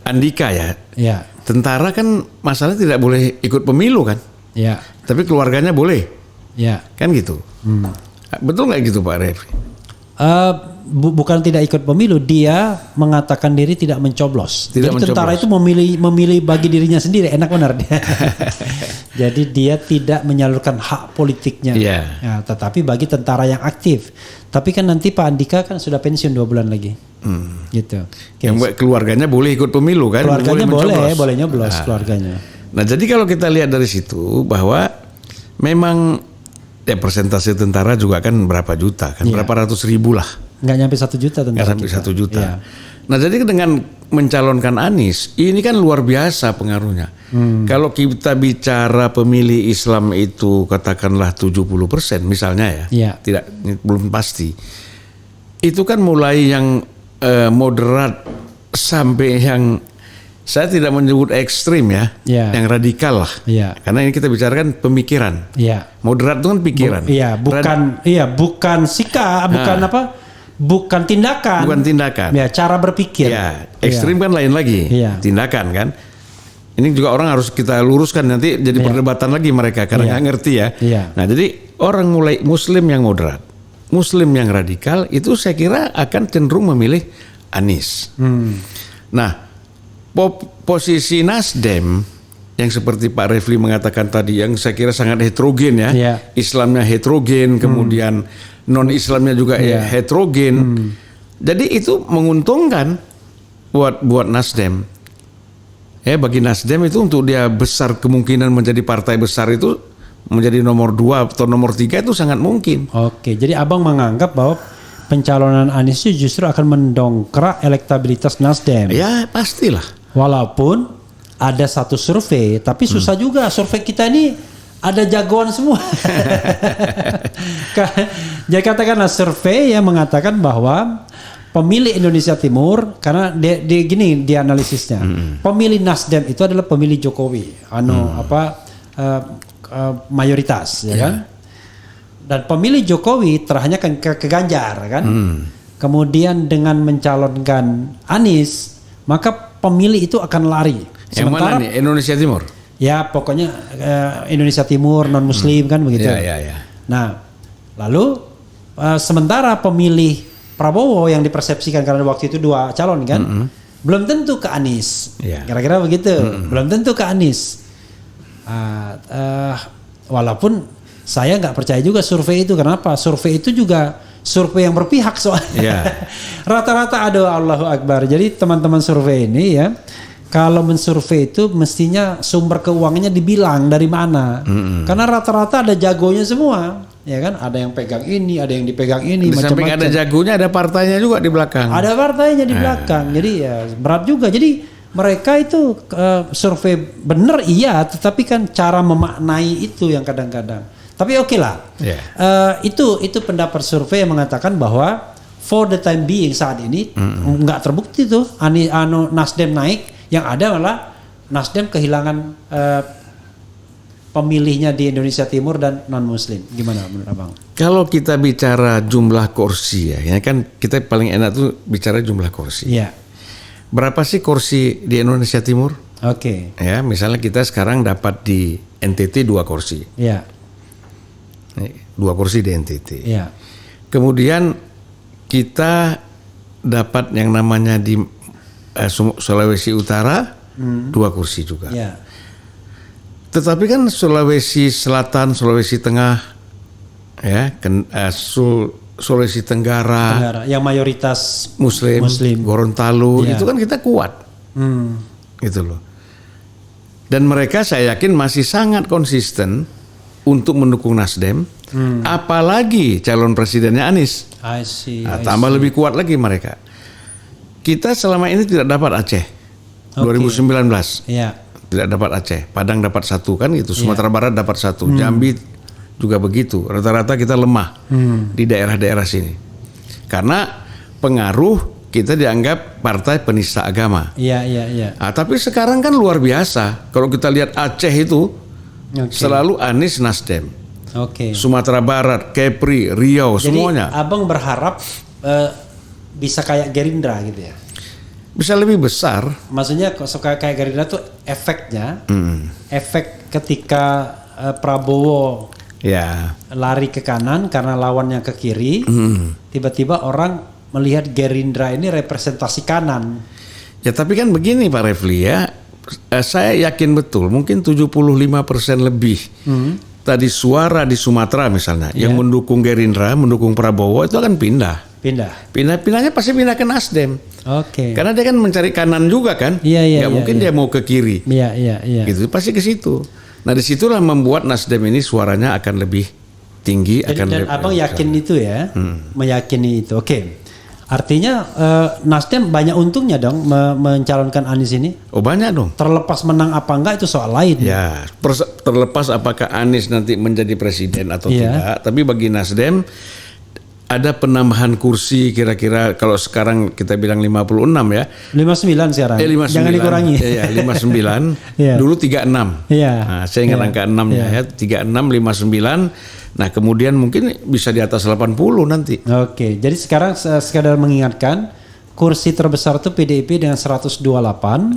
Andika ya, Ya. tentara kan masalah tidak boleh ikut pemilu kan, Ya. tapi keluarganya boleh, Ya. kan gitu. Betul nggak gitu Pak Refri? Bukan tidak ikut pemilu, dia mengatakan diri tidak mencoblos. Tidak Jadi tentara mencoblos. itu memilih bagi dirinya sendiri, enak benar dia. Jadi dia tidak menyalurkan hak politiknya. Iya. Ya, tetapi bagi tentara yang aktif. Tapi kan nanti Pak Andika kan sudah pensiun 2 bulan lagi. Gitu. Oke. Yang keluarganya boleh ikut pemilu kan? Keluarganya mencoblos. boleh nyoblos keluarganya. Nah jadi kalau kita lihat dari situ bahwa memang ya persentase tentara juga kan berapa juta kan, Iya. berapa ratus ribu lah, Nggak nyampe 1 juta tentara. nggak sampai kita. 1 juta. Iya. Nah jadi dengan mencalonkan Anies ini kan luar biasa pengaruhnya. Kalau kita bicara pemilih Islam itu katakanlah 70% misalnya ya, Iya. tidak belum pasti. Itu kan mulai yang moderat sampai yang saya tidak menyebut ekstrim ya, Iya. yang radikal lah. Iya. Karena ini kita bicarakan pemikiran. Iya. Moderat itu kan pikiran. Bukan sikap, bukan apa? Bukan tindakan. Bukan tindakan. Ya, cara berpikir. Ya, ekstrim kan lain lagi. Iya. Tindakan kan. Ini juga orang harus kita luruskan nanti jadi perdebatan lagi mereka karena nggak ngerti ya. Iya. Nah, jadi orang mulai Muslim yang moderat, Muslim yang radikal itu saya kira akan cenderung memilih Anies. Nah, posisi Nasdem yang seperti Pak Refli mengatakan tadi yang saya kira sangat heterogen ya. Iya. Islamnya heterogen, kemudian non-Islamnya juga heterogen. Jadi itu menguntungkan buat Nasdem. Bagi Nasdem itu untuk dia besar kemungkinan menjadi partai besar itu menjadi nomor 2 atau nomor 3 itu sangat mungkin. Oke, jadi abang menganggap bahwa pencalonan Anies itu justru akan mendongkrak elektabilitas Nasdem. Ya pastilah. Walaupun ada satu survei, tapi susah juga survei kita ini ada jagoan semua. Jadi katakanlah survei yang mengatakan bahwa pemilih Indonesia Timur, karena dia gini dia analisisnya, pemilih Nasdem itu adalah pemilih Jokowi, mayoritas, ya kan? Dan pemilih Jokowi terahnya ke Ganjar, kan? Kemudian dengan mencalonkan Anies, maka pemilih itu akan lari. Yang mana nih? Indonesia Timur? Ya pokoknya Indonesia Timur non Muslim kan begitu. Ya. Nah lalu sementara pemilih Prabowo yang dipersepsikan karena waktu itu 2 calon kan, belum tentu ke Anies. Ya. Kira-kira begitu. Belum tentu ke Anies. Walaupun saya nggak percaya juga survei itu. Kenapa? Survei itu juga survei yang berpihak soalnya. Ya. Rata-rata ada Allahu Akbar. Jadi teman-teman survei ini ya, kalau mensurvei itu mestinya sumber keuangannya dibilang dari mana. Karena rata-rata ada jagonya semua, ya kan? Ada yang pegang ini, ada yang dipegang ini, Di samping macam-macam. ada jagonya, ada partainya juga di belakang. Ada partainya di belakang. Jadi ya berat juga. Jadi mereka itu survei benar iya, tetapi kan cara memaknai itu yang kadang-kadang. Tapi oke lah. Yeah. Itu pendapat survei yang mengatakan bahwa for the time being saat ini nggak terbukti tuh Nasdem naik. Yang ada malah Nasdem kehilangan pemilihnya di Indonesia Timur dan non Muslim. Gimana menurut abang? Kalau kita bicara jumlah kursi ya kan kita paling enak tuh bicara jumlah kursi. Iya. Berapa sih kursi di Indonesia Timur? Oke. Ya, misalnya kita sekarang dapat di NTT 2 kursi. Iya. 2 kursi di NTT. Iya. Kemudian kita dapat yang namanya di Sulawesi Utara 2 kursi juga. Iya. Tetapi kan Sulawesi Selatan, Sulawesi Tengah, ya, Sulawesi Tenggara, Yang mayoritas Muslim. Gorontalo, Iya. itu kan kita kuat, gitu loh. Dan mereka saya yakin masih sangat konsisten untuk mendukung Nasdem, apalagi calon presidennya Anies. I see. Tambah lebih kuat lagi mereka. Kita selama ini tidak dapat Aceh. 2019 Iya. tidak dapat Aceh. Padang dapat 1 kan gitu. Sumatera Barat dapat 1. Jambi juga begitu. Rata-rata kita lemah di daerah-daerah sini. Karena pengaruh kita dianggap partai penista agama. Iya. Tapi sekarang kan luar biasa. Kalau kita lihat Aceh itu selalu Anies Nasdem. Oke. Sumatera Barat, Kepri, Riau, Jadi semuanya. abang berharap bisa kayak Gerindra gitu ya? Bisa lebih besar. Maksudnya kayak Gerindra tuh efeknya, efek ketika Prabowo lari ke kanan karena lawannya ke kiri, tiba-tiba orang melihat Gerindra ini representasi kanan. Ya tapi kan begini Pak Refli ya, saya yakin betul mungkin 75% lebih tadi suara di Sumatera misalnya yang mendukung Gerindra, mendukung Prabowo itu akan Pindah-pindahnya pasti pindah ke Nasdem. Oke. Karena dia kan mencari kanan juga kan. Nggak mungkin dia mau ke kiri. Iya. Gitu pasti ke situ. Nah disitulah membuat Nasdem ini suaranya akan lebih tinggi. Dan abang yakin itu ya, meyakini itu. Oke. Artinya Nasdem banyak untungnya dong mencalonkan Anies ini. Oh banyak dong. Terlepas menang apa enggak itu soal lain. Ya, terlepas apakah Anies nanti menjadi presiden atau tidak. Tapi bagi Nasdem ada penambahan kursi kira-kira kalau sekarang kita bilang 56 ya. 59 sekarang. 59. Jangan dikurangi. Iya, 59. Dulu 36. Iya. Nah, saya ingat angka 6-nya ya. 36, 59. Nah, kemudian mungkin bisa di atas 80 nanti. Oke. Jadi sekarang sekadar mengingatkan kursi terbesar itu PDIP dengan 128.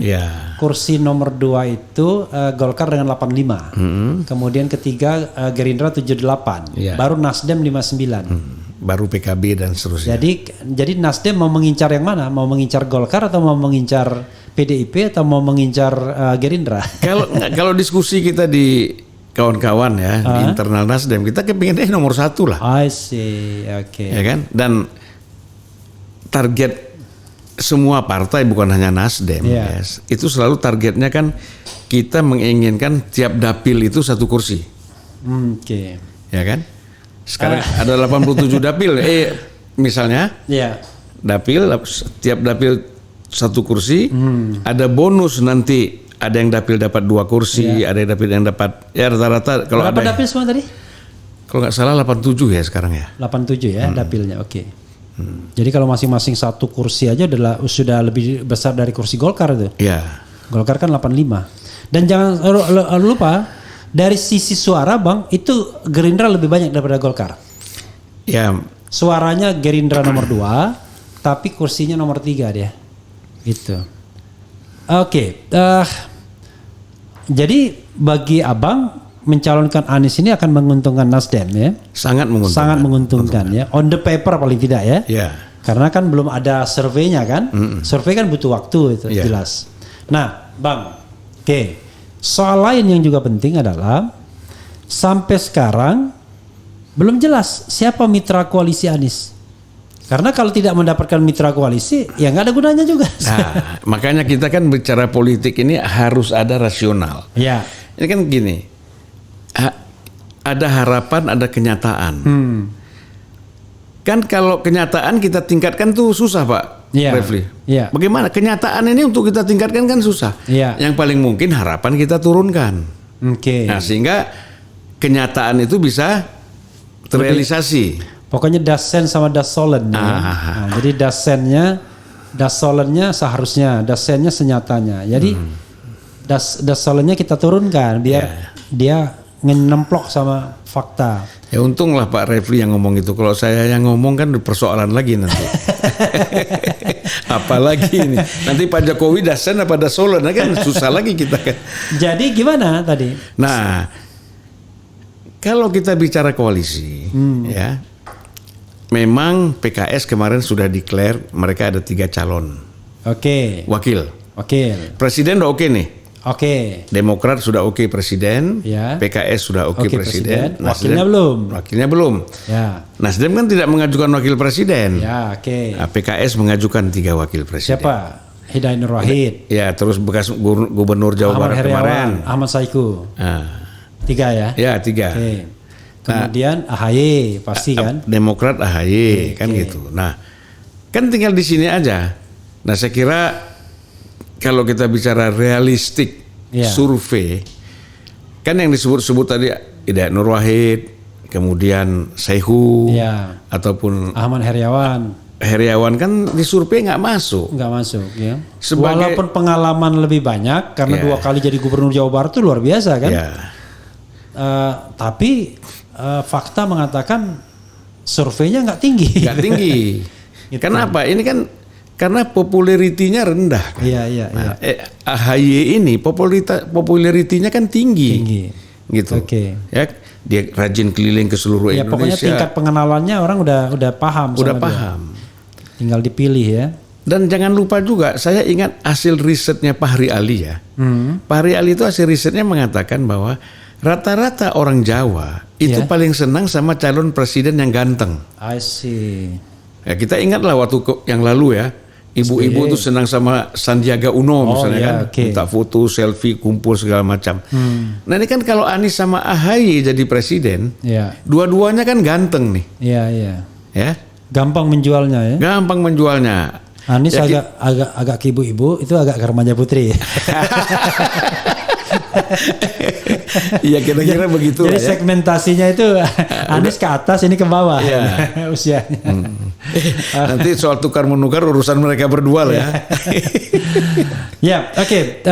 Iya. Kursi nomor 2 itu Golkar dengan 85. Kemudian ketiga Gerindra 78. Iya. Baru Nasdem 59. Baru PKB dan seterusnya. Jadi Nasdem mau mengincar yang mana? Mau mengincar Golkar atau mau mengincar PDIP atau mau mengincar Gerindra? Kalau diskusi kita di kawan-kawan ya di internal Nasdem, kita kepinginnya nomor 1 lah. I see, oke. Ya kan? Dan target semua partai bukan hanya Nasdem, itu selalu targetnya kan kita menginginkan tiap dapil itu 1 kursi. Oke. Ya kan? Sekarang ada 87 dapil, misalnya, dapil, tiap dapil 1 kursi, ada bonus nanti, ada yang dapil dapat 2 kursi, ada yang dapil yang dapat, ya rata-rata kalau berapa ada. Dapil semua tadi? Kalau nggak salah 87 ya sekarang ya. 87 ya dapilnya, oke. Jadi kalau masing-masing 1 kursi aja sudah lebih besar dari kursi Golkar itu. Iya. Golkar kan 85. Dan jangan lupa. Dari sisi suara bang, itu Gerindra lebih banyak daripada Golkar. Ya. Suaranya Gerindra nomor 2, tapi kursinya nomor 3 dia. Gitu. Oke. Jadi bagi abang mencalonkan Anies ini akan menguntungkan Nasdem ya? Sangat menguntungkan. Sangat menguntungkan ya. On the paper paling tidak ya? Ya. Karena kan belum ada surveinya kan? Survei kan butuh waktu itu jelas. Nah bang, oke. Soal lain yang juga penting adalah sampai sekarang belum jelas siapa mitra koalisi Anies. Karena kalau tidak mendapatkan mitra koalisi, ya nggak ada gunanya juga. Nah, makanya kita kan bicara politik ini harus ada rasional. Ya. Ini kan gini, ada harapan, ada kenyataan. Kan kalau kenyataan kita tingkatkan tuh susah Pak. Refli. Bagaimana kenyataan ini untuk kita tingkatkan kan susah. Yang paling mungkin harapan kita turunkan. Nah, sehingga kenyataan itu bisa terrealisasi. Pokoknya dasen sama dasolen. Nah, jadi dasolennya seharusnya, dasennya senyatanya. Jadi dasolennya kita turunkan biar dia ngemplok sama fakta. Ya untunglah Pak Refli yang ngomong itu. Kalau saya yang ngomong kan persoalan lagi nanti. Apalagi ini. Nanti Pak Jokowi dasen apa dasolen kan susah lagi kita kan. Jadi gimana tadi? Nah, kalau kita bicara koalisi ya. Memang PKS kemarin sudah declare mereka ada 3 calon. Wakil. Presiden udah oke nih. Demokrat sudah oke presiden, PKS sudah oke presiden. Wakilnya belum. Ya. Nasdem kan tidak mengajukan wakil presiden. Ya, Nah, PKS mengajukan 3 wakil presiden. Siapa? Hidayat Nur Wahid, Ya, terus bekas gubernur Jawa Ahmad Barat kemarin. Heriawan, Ahmad Saiku. Nah, 3 ya. ya 3. Oke. Kemudian AHY pasti kan. Demokrat AHY kan Oke. gitu. Nah, kan tinggal di sini aja. Nah, saya kira kalau kita bicara realistik Ya. survei, kan yang disebut-sebut tadi Hidayat Nur Wahid, kemudian Saihu, Ya. ataupun Ahmad Heriawan kan di survei nggak masuk. nggak masuk ya. Sebagai- Walaupun pengalaman lebih banyak karena Ya. 2 kali jadi gubernur Jawa Barat itu luar biasa kan. Ya, Tapi fakta mengatakan surveinya nggak tinggi. nggak tinggi. Gitu. Kenapa? Ini kan karena popularitinya rendah. Kan? Iya. Nah, AHY ini popularitinya kan tinggi. Gitu. Oke. Ya, dia rajin keliling ke seluruh Ya pokoknya Indonesia. tingkat pengenalannya orang udah paham. Udah sama dia. paham. Tinggal dipilih ya. Dan jangan lupa juga, saya ingat hasil risetnya Pak Hari Ali ya. Pak Hari Ali itu hasil risetnya mengatakan bahwa rata-rata orang Jawa itu Ya. paling senang sama calon presiden yang ganteng. I see. Ya, kita ingatlah waktu yang lalu ya, ibu-ibu tuh senang sama Sandiaga Uno misalnya iya, kan, oke. minta foto, selfie, kumpul segala macam. Nah ini kan kalau Anies sama AHY jadi presiden, Ya. dua-duanya kan ganteng nih, Iya. ya, Gampang menjualnya ya. gampang menjualnya. Anies Ya, agak ke ibu-ibu, itu agak ke remaja putri. Iya kira-kira begitu Jadi lah ya. segmentasinya itu Anies ke atas, ini ke bawah Iya. usianya. Nanti soal tukar menukar urusan mereka berdua lah ya. Ya, oke.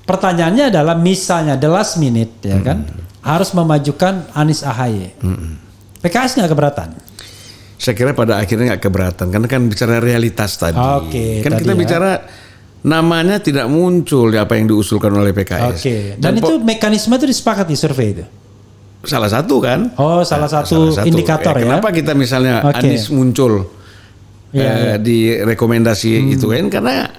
Pertanyaannya adalah misalnya the last minute ya kan harus memajukan Anies AHY. PKS nggak keberatan? Saya kira pada akhirnya nggak keberatan karena kan bicara realitas tadi. Oke, Kan tadi kita ya. bicara namanya tidak muncul di apa yang diusulkan oleh PKS. Oke. Dan itu mekanisme itu disepakati survei itu. Salah satu kan? Oh, salah satu indikator ya. Kenapa kita misalnya Oke. Anies muncul di rekomendasi itu kan? Karena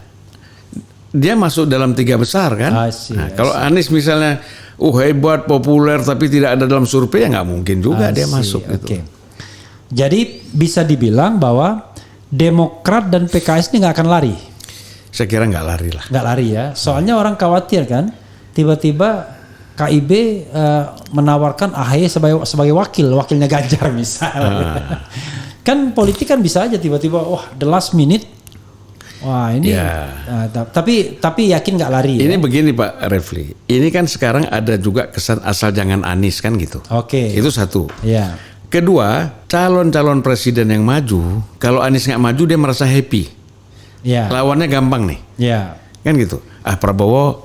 dia masuk dalam 3 besar kan? I see, Nah, kalau Anies misalnya hebat, populer tapi tidak ada dalam survei ya nggak mungkin juga dia masuk gitu. Oke. Jadi bisa dibilang bahwa Demokrat dan PKS ini nggak akan lari. Saya kira nggak lari lah. Nggak lari ya. Soalnya orang khawatir kan, tiba-tiba KIB menawarkan AHY sebagai wakilnya Ganjar misalnya. Kan politik kan bisa aja tiba-tiba, wah the last minute, wah ini. Ya. Tapi yakin nggak lari. Ini ya? begini Pak Refli, ini kan sekarang ada juga kesan asal jangan Anies kan gitu. Oke. Itu satu. Ya. Kedua, calon-calon presiden yang maju, kalau Anies nggak maju dia merasa happy. Ya. Lawannya gampang nih, Ya. kan gitu. Prabowo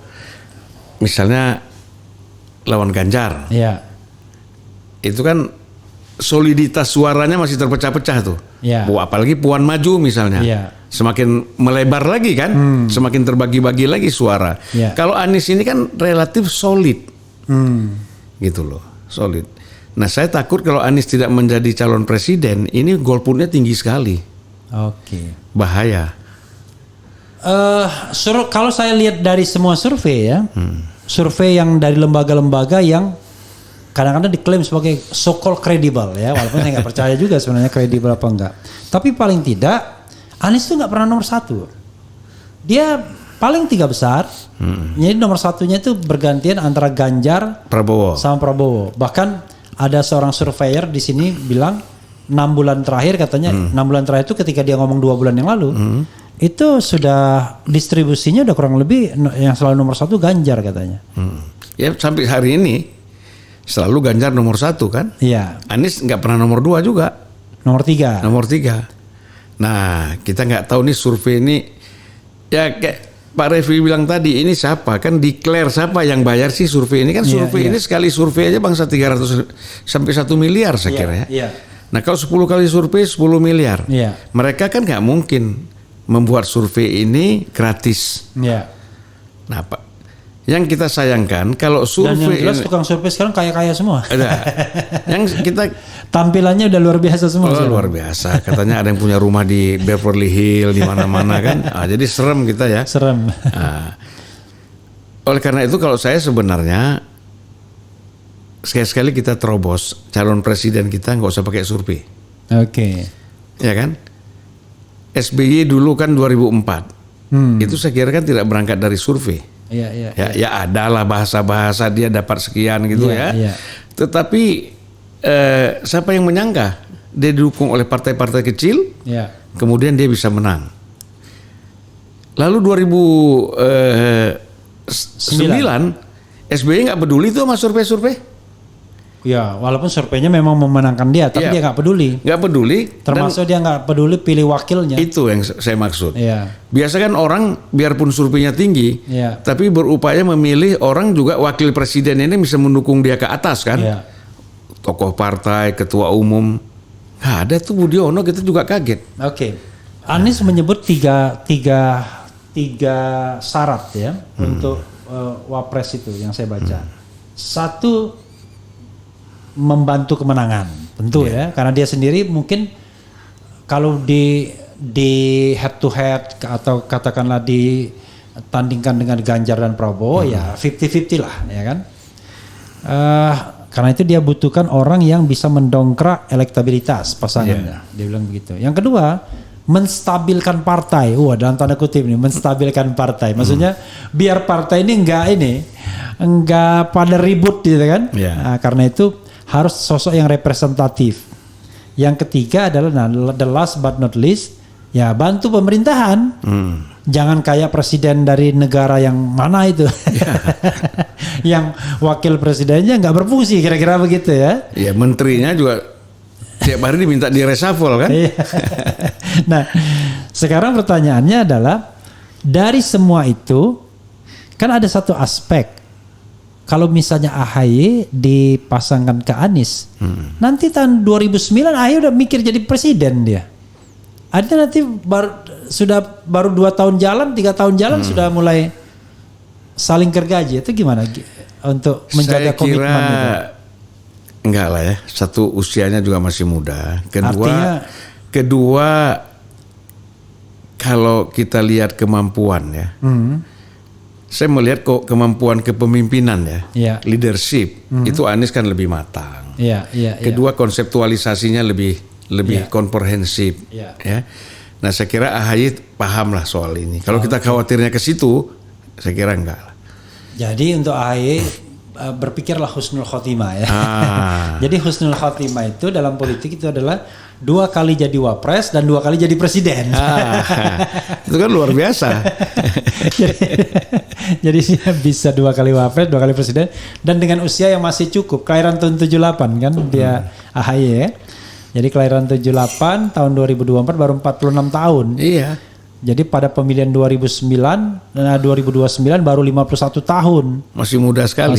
misalnya lawan Ganjar, Ya. itu kan soliditas suaranya masih terpecah-pecah tuh. Ya. Apalagi Puan maju misalnya, Ya. semakin melebar lagi kan, semakin terbagi-bagi lagi suara. Ya. Kalau Anies ini kan relatif solid, gitu loh, solid. Nah saya takut kalau Anies tidak menjadi calon presiden, ini golputnya tinggi sekali, Oke. bahaya. Kalau saya lihat dari semua survei ya, survei yang dari lembaga-lembaga yang kadang-kadang diklaim sebagai so-called kredibel ya, walaupun saya nggak percaya juga sebenarnya kredibel apa enggak. Tapi paling tidak Anies itu nggak pernah nomor 1. Dia paling 3 besar. Jadi nomor 1-nya itu bergantian antara Ganjar Prabowo. sama Prabowo. Bahkan ada seorang surveyor di sini bilang 6 bulan terakhir katanya 6 bulan terakhir itu ketika dia ngomong 2 bulan yang lalu itu sudah distribusinya udah kurang lebih yang selalu nomor 1 Ganjar katanya. Ya sampai hari ini selalu Ganjar nomor 1 kan? Iya. Anies nggak pernah nomor 2 juga. Nomor 3. Nomor 3. Nah kita nggak tahu nih survei ini ya kayak Pak Refli bilang tadi ini siapa kan declare siapa yang bayar sih survei ini kan survei ini sekali survei aja bangsa 300 sampai 1 miliar saya kira ya. Iya. Nah kalau 10 kali survei 10 miliar. Iya. Mereka kan nggak mungkin membuat survei ini gratis. Iya. Nah Pak, yang kita sayangkan kalau Dan yang survei jelas tukang survei sekarang kaya-kaya semua. ada yang kita Tampilannya udah luar biasa semua. luar biasa. Katanya ada yang punya rumah di Beverly Hills di mana-mana kan. Jadi serem kita ya. Serem. Nah, oleh karena itu kalau saya sebenarnya sekali-sekali kita terobos calon presiden kita nggak usah pakai survei, Oke. ya kan? SBY dulu kan 2004 itu saya kira kan tidak berangkat dari survei. Iya. Ya adalah bahasa-bahasa dia dapat sekian gitu Iya, ya. iya. Tetapi siapa yang menyangka dia didukung oleh partai-partai kecil, Iya. kemudian dia bisa menang. Lalu 2009 SBY nggak peduli tuh sama survei-survei. Ya, walaupun surveinya memang memenangkan dia, tapi Iya. dia nggak peduli. Nggak peduli. Termasuk dia nggak peduli pilih wakilnya. Itu yang saya maksud. Iya. Biasa kan orang biarpun surveinya tinggi, Iya. tapi berupaya memilih orang juga wakil presiden ini bisa mendukung dia ke atas kan. Iya. Tokoh partai, ketua umum. Nggak ada tuh Budiono, kita juga kaget. Oke. Anies menyebut tiga syarat ya untuk wapres itu yang saya baca. Satu, membantu kemenangan, tentu ya, karena dia sendiri mungkin kalau di head to head atau katakanlah ditandingkan dengan Ganjar dan Prabowo ya 50-50 lah ya kan. Karena itu dia butuhkan orang yang bisa mendongkrak elektabilitas pasangannya. Dia bilang begitu. Yang kedua, menstabilkan partai. Dalam tanda kutip nih, menstabilkan partai. Maksudnya biar partai ini enggak pada ribut gitu kan. Nah, karena itu harus sosok yang representatif. Yang ketiga adalah the last but not least, ya bantu pemerintahan. Jangan kayak presiden dari negara yang mana itu, yang wakil presidennya nggak berfungsi, kira-kira begitu ya. Ya menterinya juga tiap hari diminta di reshuffle kan. Nah, sekarang pertanyaannya adalah dari semua itu kan ada satu aspek. Kalau misalnya AHY dipasangkan ke Anies, nanti tahun 2009 AHY udah mikir jadi presiden dia. Artinya nanti baru 2 tahun jalan, 3 tahun jalan sudah mulai saling gergaji. Itu gimana untuk menjaga komitmen itu? Enggak lah ya. Satu, usianya juga masih muda. Kedua kalau kita lihat kemampuan ya. Saya melihat kok kemampuan kepemimpinan ya, leadership itu Anies kan lebih matang. Kedua konseptualisasinya lebih komprehensif. Ya. Nah saya kira AHY paham lah soal ini. Kalau kita khawatirnya ke situ, saya kira enggak. Jadi untuk AHY berpikirlah husnul khotimah ya. Jadi husnul khotimah itu dalam politik itu adalah 2 kali jadi wapres dan 2 kali jadi presiden. Itu kan luar biasa. Jadi dia bisa 2 kali wapres, 2 kali presiden, dan dengan usia yang masih cukup. Kelahiran tahun 78 kan dia AHY ya. Jadi kelahiran 78 tahun 2024 baru 46 tahun. Iya. Jadi pada pemilihan 2029 baru 51 tahun. Masih muda sekali.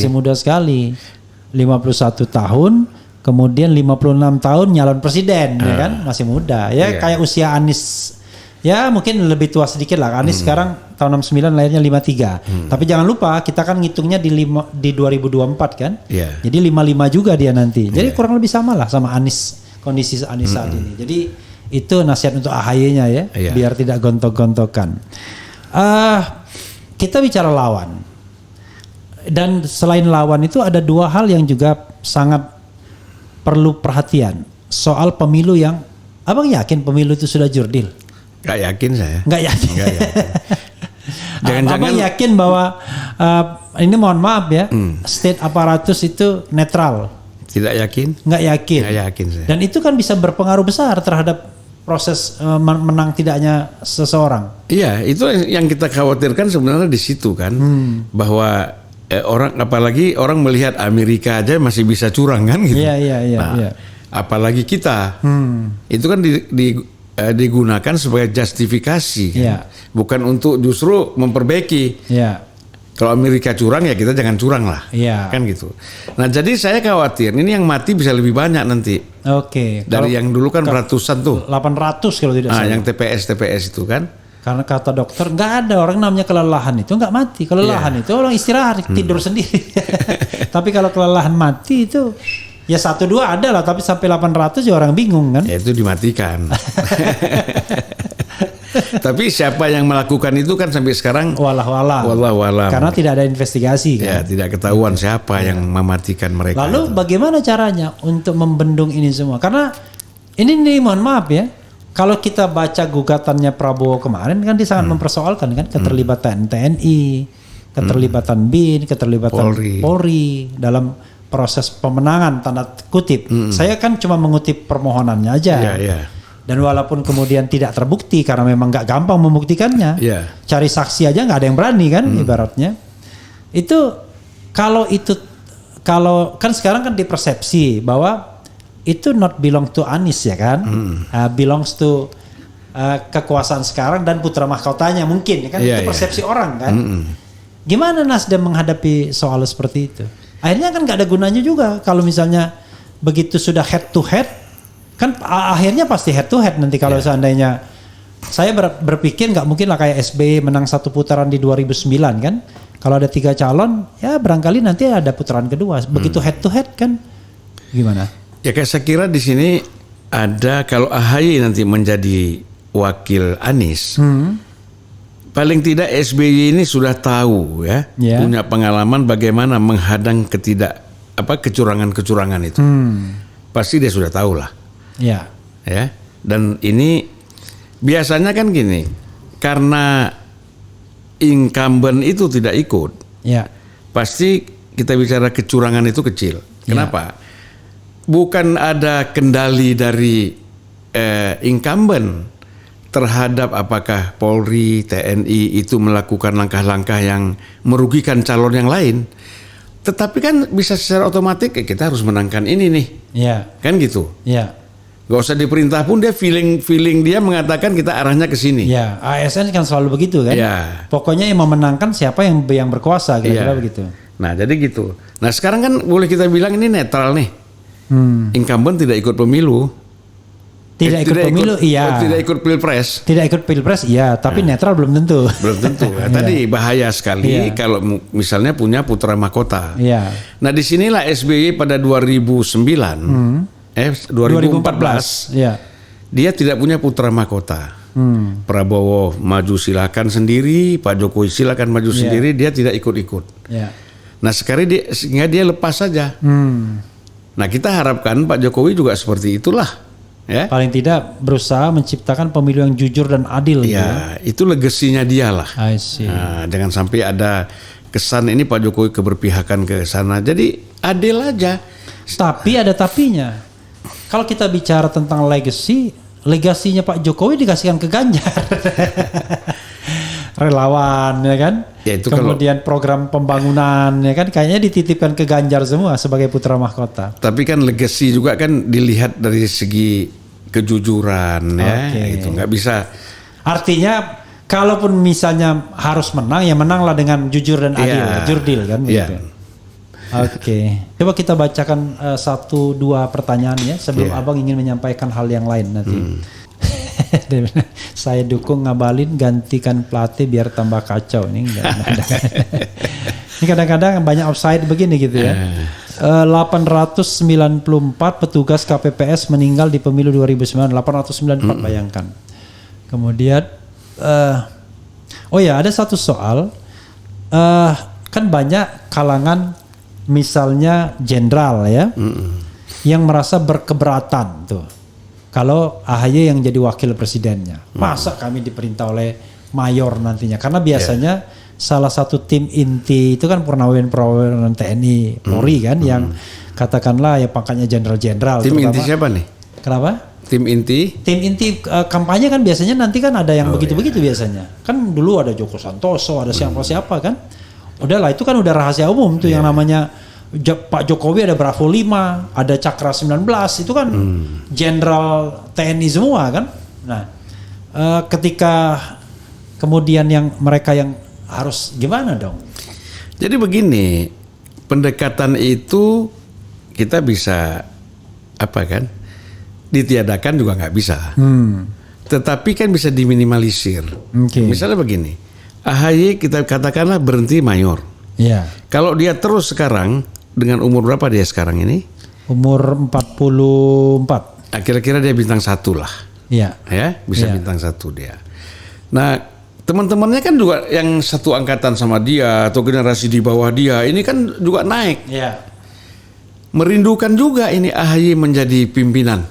51 tahun, kemudian 56 tahun nyalon presiden ya kan, masih muda. Ya kayak usia Anies. Ya mungkin lebih tua sedikit lah. Anies sekarang tahun 69, lahirnya 53. Tapi jangan lupa kita kan ngitungnya di 2024 kan. Jadi 55 juga dia nanti. Jadi kurang lebih sama lah sama Anies, kondisi Anies saat ini. Jadi itu nasihat untuk AHY-nya ya, biar tidak gontok-gontokan. Kita bicara lawan. Dan selain lawan itu ada 2 hal yang juga sangat perlu perhatian. Soal pemilu yang, abang yakin pemilu itu sudah jurdil? Gak yakin saya. Gak yakin. Jangan-jangan abang yakin bahwa ini mohon maaf ya, state aparatus itu netral? Tidak yakin? Nggak yakin. Nggak yakin saya. Dan itu kan bisa berpengaruh besar terhadap proses menang tidaknya seseorang. Iya, itu yang kita khawatirkan sebenarnya di situ kan, bahwa orang, apalagi orang melihat Amerika aja masih bisa curang kan gitu. Iya. Apalagi kita, itu kan digunakan sebagai justifikasi, kan? Bukan untuk justru memperbaiki. Kalau Amerika curang ya kita jangan curang lah, kan gitu. Nah jadi saya khawatir ini yang mati bisa lebih banyak nanti. Dari yang dulu kan ratusan tuh. 800 kalau tidak salah. Yang TPS itu kan. Karena kata dokter nggak ada orang namanya kelelahan itu nggak mati. Kelelahan itu orang istirahat tidur sendiri. Tapi kalau kelelahan mati itu ya 1-2 ada lah, tapi sampai 800 ya orang bingung kan. Ya itu dimatikan. Tapi siapa yang melakukan itu kan sampai sekarang wallahualam. Karena tidak ada investigasi kan. Ya, tidak ketahuan siapa yang mematikan mereka. Lalu bagaimana caranya untuk membendung ini semua? Karena ini mohon maaf ya, kalau kita baca gugatannya Prabowo kemarin kan dia sangat mempersoalkan kan keterlibatan TNI, keterlibatan BIN, keterlibatan Polri dalam proses pemenangan tanda kutip. Saya kan cuma mengutip permohonannya aja. Dan walaupun kemudian tidak terbukti karena memang nggak gampang membuktikannya, cari saksi aja nggak ada yang berani kan ibaratnya. Kalau kan sekarang kan dipersepsi bahwa itu not belong to Anies ya kan, belongs to kekuasaan sekarang dan putra mahkotanya mungkin ya kan, itu persepsi orang kan. Gimana Nasdem menghadapi soal seperti itu? Akhirnya kan nggak ada gunanya juga kalau misalnya begitu sudah head to head, kan akhirnya pasti head to head nanti kalau seandainya saya berpikir nggak mungkin lah kayak SBY menang satu putaran di 2009 kan. Kalau ada 3 calon, ya barangkali nanti ada putaran kedua. Begitu head to head kan, gimana? Ya kayak saya kira di sini ada kalau AHY nanti menjadi wakil Anies, paling tidak SBY ini sudah tahu punya pengalaman bagaimana menghadang kecurangan-kecurangan itu. Pasti dia sudah tahu lah. Ya. Dan ini biasanya kan gini, karena incumbent itu tidak ikut, pasti kita bicara kecurangan itu kecil. Kenapa? Bukan ada kendali dari incumbent terhadap apakah Polri, TNI itu melakukan langkah-langkah yang merugikan calon yang lain. Tetapi kan bisa secara otomatis kita harus menangkan ini nih. Kan gitu. Gak usah diperintah pun dia feeling dia mengatakan kita arahnya ke sini. ASN kan selalu begitu kan. Pokoknya yang memenangkan siapa yang berkuasa kira-kira begitu. Nah jadi gitu. Nah sekarang kan boleh kita bilang ini netral nih. Incumbent tidak ikut pemilu. Tidak ikut pilpres. Tidak ikut pilpres, tapi netral belum tentu. Belum tentu. Tadi bahaya sekali kalau misalnya punya putra mahkota. Nah disinilah SBY pada 2014, dia tidak punya putra mahkota. Prabowo maju silakan sendiri, Pak Jokowi silakan maju sendiri, dia tidak ikut-ikut. Nah sekarang sehingga dia lepas saja. Nah kita harapkan Pak Jokowi juga seperti itulah. Paling tidak berusaha menciptakan pemilu yang jujur dan adil. Itu legasinya dia lah. Nah, jangan sampai ada kesan ini Pak Jokowi keberpihakan ke sana. Jadi adil aja. Tapi ada tapinya. Kalau kita bicara tentang legasinya Pak Jokowi dikasihkan ke Ganjar. Relawan ya kan. Kemudian program pembangunan ya kan kayaknya dititipkan ke Ganjar semua sebagai putra mahkota. Tapi kan legasi juga kan dilihat dari segi kejujuran gitu. Nggak bisa. Artinya kalaupun misalnya harus menang ya menanglah dengan jujur dan adil, jurdil kan gitu. Coba kita bacakan 1-2 pertanyaan ya sebelum Abang ingin menyampaikan hal yang lain nanti. Saya dukung ngabalin gantikan pelatih biar tambah kacau ini. Ini kadang-kadang banyak offside begini gitu ya. 894 petugas KPPS meninggal di pemilu 2009. 894 bayangkan. Kemudian ada satu soal kan banyak kalangan misalnya jenderal ya yang merasa berkeberatan tuh. Kalau AHY yang jadi wakil presidennya, masa kami diperintah oleh mayor nantinya? Karena biasanya salah satu tim inti itu kan purnawiran TNI Polri kan, yang katakanlah ya pangkatnya jenderal-jenderal. Tim inti siapa nih? Kenapa? Tim inti? Tim inti kampanye kan biasanya nanti kan ada yang begitu-begitu biasanya. Kan dulu ada Joko Santoso, ada siapa-siapa kan. Udahlah itu kan udah rahasia umum tuh yang namanya Pak Jokowi ada Bravo 5, ada Cakra 19, itu kan jenderal TNI semua kan. Nah, ketika kemudian yang mereka yang harus gimana dong? Jadi begini, pendekatan itu kita bisa ditiadakan juga nggak bisa. Tetapi kan bisa diminimalisir. Misalnya begini, AHY kita katakanlah berhenti mayor. Kalau dia terus sekarang, dengan umur berapa dia sekarang ini? Umur 44. Kira-kira dia bintang 1 lah. Bisa bintang 1 dia. Nah, teman-temannya kan juga yang satu angkatan sama dia atau generasi di bawah dia, ini kan juga naik. Merindukan juga ini AHY menjadi pimpinan.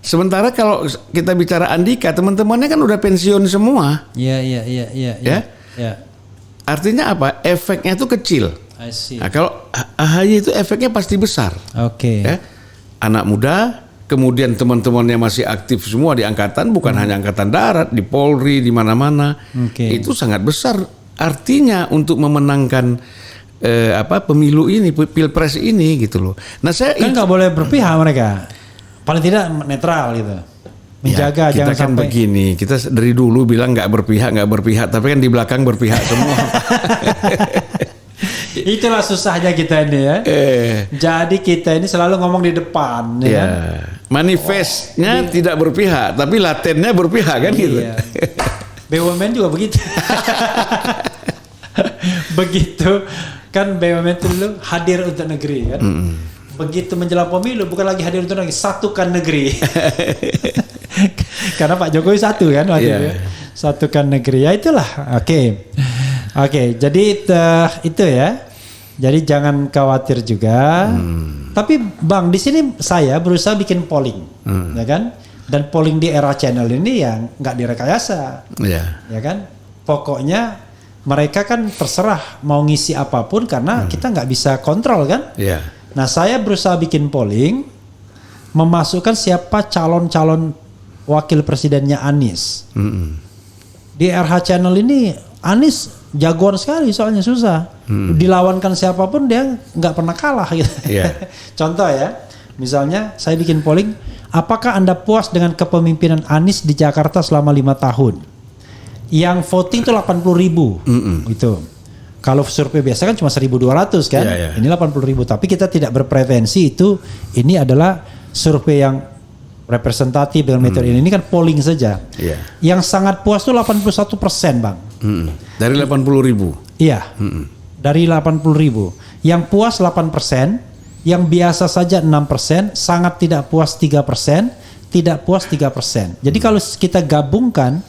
Sementara kalau kita bicara Andika, teman-temannya kan udah pensiun semua. Iya. Ya. Artinya apa? Efeknya itu kecil. I see. Nah, kalau AHY itu efeknya pasti besar. Oke. Ya. Anak muda, kemudian teman-temannya masih aktif semua di angkatan, bukan hanya angkatan darat, di Polri, di mana-mana. Itu sangat besar artinya untuk memenangkan pemilu ini, pilpres ini gitu loh. Nah, saya kan nggak boleh berpihak mereka. Paling tidak netral gitu. Menjaga kita jangan kan sampai begini, kita dari dulu bilang nggak berpihak, tapi kan di belakang berpihak semua. Itulah susahnya kita ini ya. Jadi kita ini selalu ngomong di depan ya. Kan? Manifestnya tidak berpihak, tapi latennya berpihak kan gitu. BUMN juga begitu. Begitu kan BUMN itu dulu hadir untuk negeri kan. Begitu menjelang pemilu bukan lagi hadir untuk negeri, satukan negeri. Karena Pak Jokowi satu kan waktu itu. Satukan negeri. Ya itulah. Oke, jadi itu ya. Jadi jangan khawatir juga. Tapi Bang, di sini saya berusaha bikin polling, ya kan? Dan polling di Era Channel ini yang nggak direkayasa, ya kan? Pokoknya mereka kan terserah mau ngisi apapun karena kita nggak bisa kontrol kan? Nah, saya berusaha bikin polling, memasukkan siapa calon-calon wakil presidennya Anies. Di RH Channel ini Anies jagoan sekali soalnya susah. Dilawankan siapapun dia nggak pernah kalah gitu. Contoh ya, misalnya saya bikin polling, apakah Anda puas dengan kepemimpinan Anies di Jakarta selama 5 tahun? Yang voting itu 80.000 itu. Kalau survei biasa kan cuma 1.200 kan, ini 80.000. Tapi kita tidak berpretensi itu ini adalah survei yang representatif dengan metode ini kan polling saja. Yang sangat puas itu 81% Bang. Dari 80.000. Iya. Dari 80.000. Yang puas 8%, yang biasa saja 6%, sangat tidak puas 3%, tidak puas 3%. Jadi kalau kita gabungkan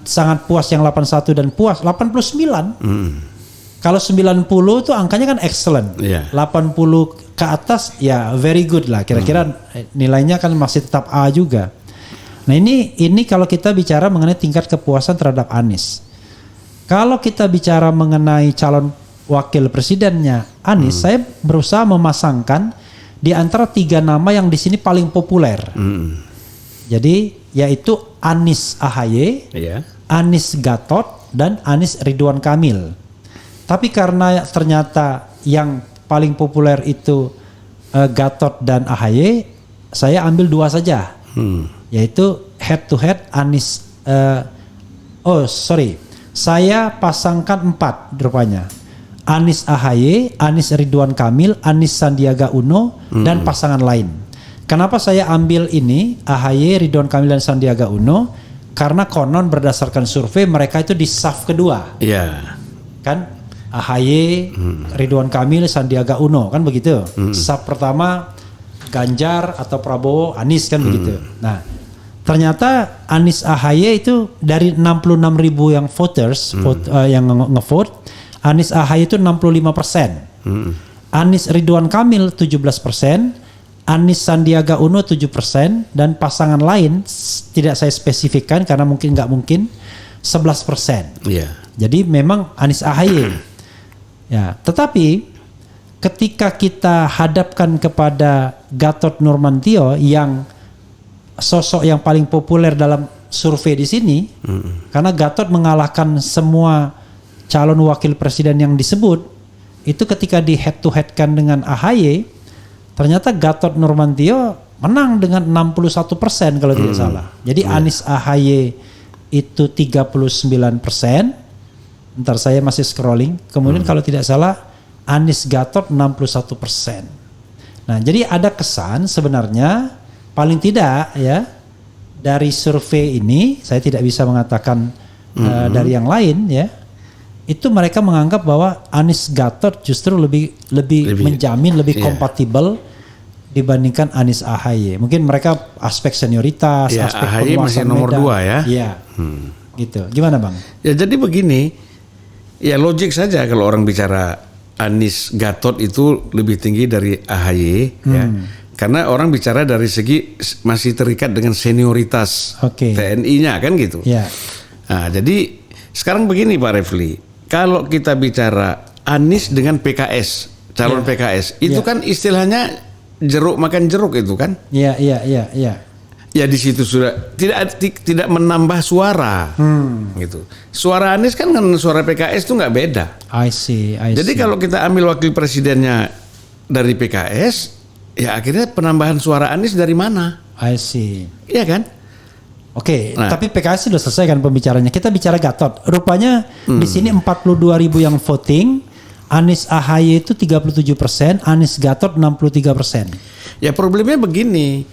sangat puas yang 81 dan puas 89. Kalau 90 itu angkanya kan excellent. 80 ke atas ya very good lah. Kira-kira nilainya kan masih tetap A juga. Nah ini kalau kita bicara mengenai tingkat kepuasan terhadap Anies. Kalau kita bicara mengenai calon wakil presidennya Anies, saya berusaha memasangkan di antara 3 nama yang di sini paling populer. Jadi yaitu Anies AHY, Anies Gatot, dan Anies Ridwan Kamil. Tapi karena ternyata yang paling populer itu Gatot dan AHY, saya ambil 2 saja, yaitu head to head Anies. Saya pasangkan 4 rupanya. Anies AHY, Anies Ridwan Kamil, Anies Sandiaga Uno, dan pasangan lain. Kenapa saya ambil ini AHY, Ridwan Kamil, dan Sandiaga Uno? Karena konon berdasarkan survei mereka itu di saf kedua. Kan? AHY, Ridwan Kamil, Sandiaga Uno kan begitu. Saf pertama Ganjar atau Prabowo, Anies kan begitu. Nah, ternyata Anies AHY itu dari 66.000 yang voters yang ngevote, Anies AHY itu 65%. Anies Ridwan Kamil 17%, Anies Sandiaga Uno 7%, dan pasangan lain tidak saya spesifikkan karena nggak mungkin 11%. Jadi memang Anies AHY. Ya, tetapi ketika kita hadapkan kepada Gatot Nurmantio yang sosok yang paling populer dalam survei di sini, karena Gatot mengalahkan semua calon wakil presiden yang disebut, itu ketika di head to head kan dengan AHY, ternyata Gatot Nurmantio menang dengan 61% kalau tidak salah. Jadi Anies AHY itu 39%. Ntar saya masih scrolling. Kemudian kalau tidak salah Anies Gatot 61%. Nah, jadi ada kesan sebenarnya paling tidak ya dari survei ini, saya tidak bisa mengatakan dari yang lain ya. Itu mereka menganggap bahwa Anies Gatot justru lebih menjamin, lebih kompatibel dibandingkan Anies AHY. Mungkin mereka aspek senioritas, aspek AHY masih nomor 2 ya. Iya. Gitu. Gimana Bang? Ya jadi begini. Ya logik saja kalau orang bicara Anies Gatot itu lebih tinggi dari AHY ya. Karena orang bicara dari segi masih terikat dengan senioritas TNI-nya kan gitu. Ya. Nah, jadi sekarang begini Pak Refli, kalau kita bicara Anies dengan PKS, calon PKS, itu kan istilahnya jeruk makan jeruk itu kan? Iya. Ya di situ sudah tidak menambah suara, gitu. Suara Anies kan dengan suara PKS itu nggak beda. I see. Jadi kalau kita ambil wakil presidennya dari PKS, ya akhirnya penambahan suara Anies dari mana? I see. Iya kan? Oke, tapi PKS sudah selesai kan pembicaranya. Kita bicara Gatot. Rupanya di sini 42.000 yang voting, Anies AHY itu 37%, Anies Gatot 63%. Ya problemnya begini.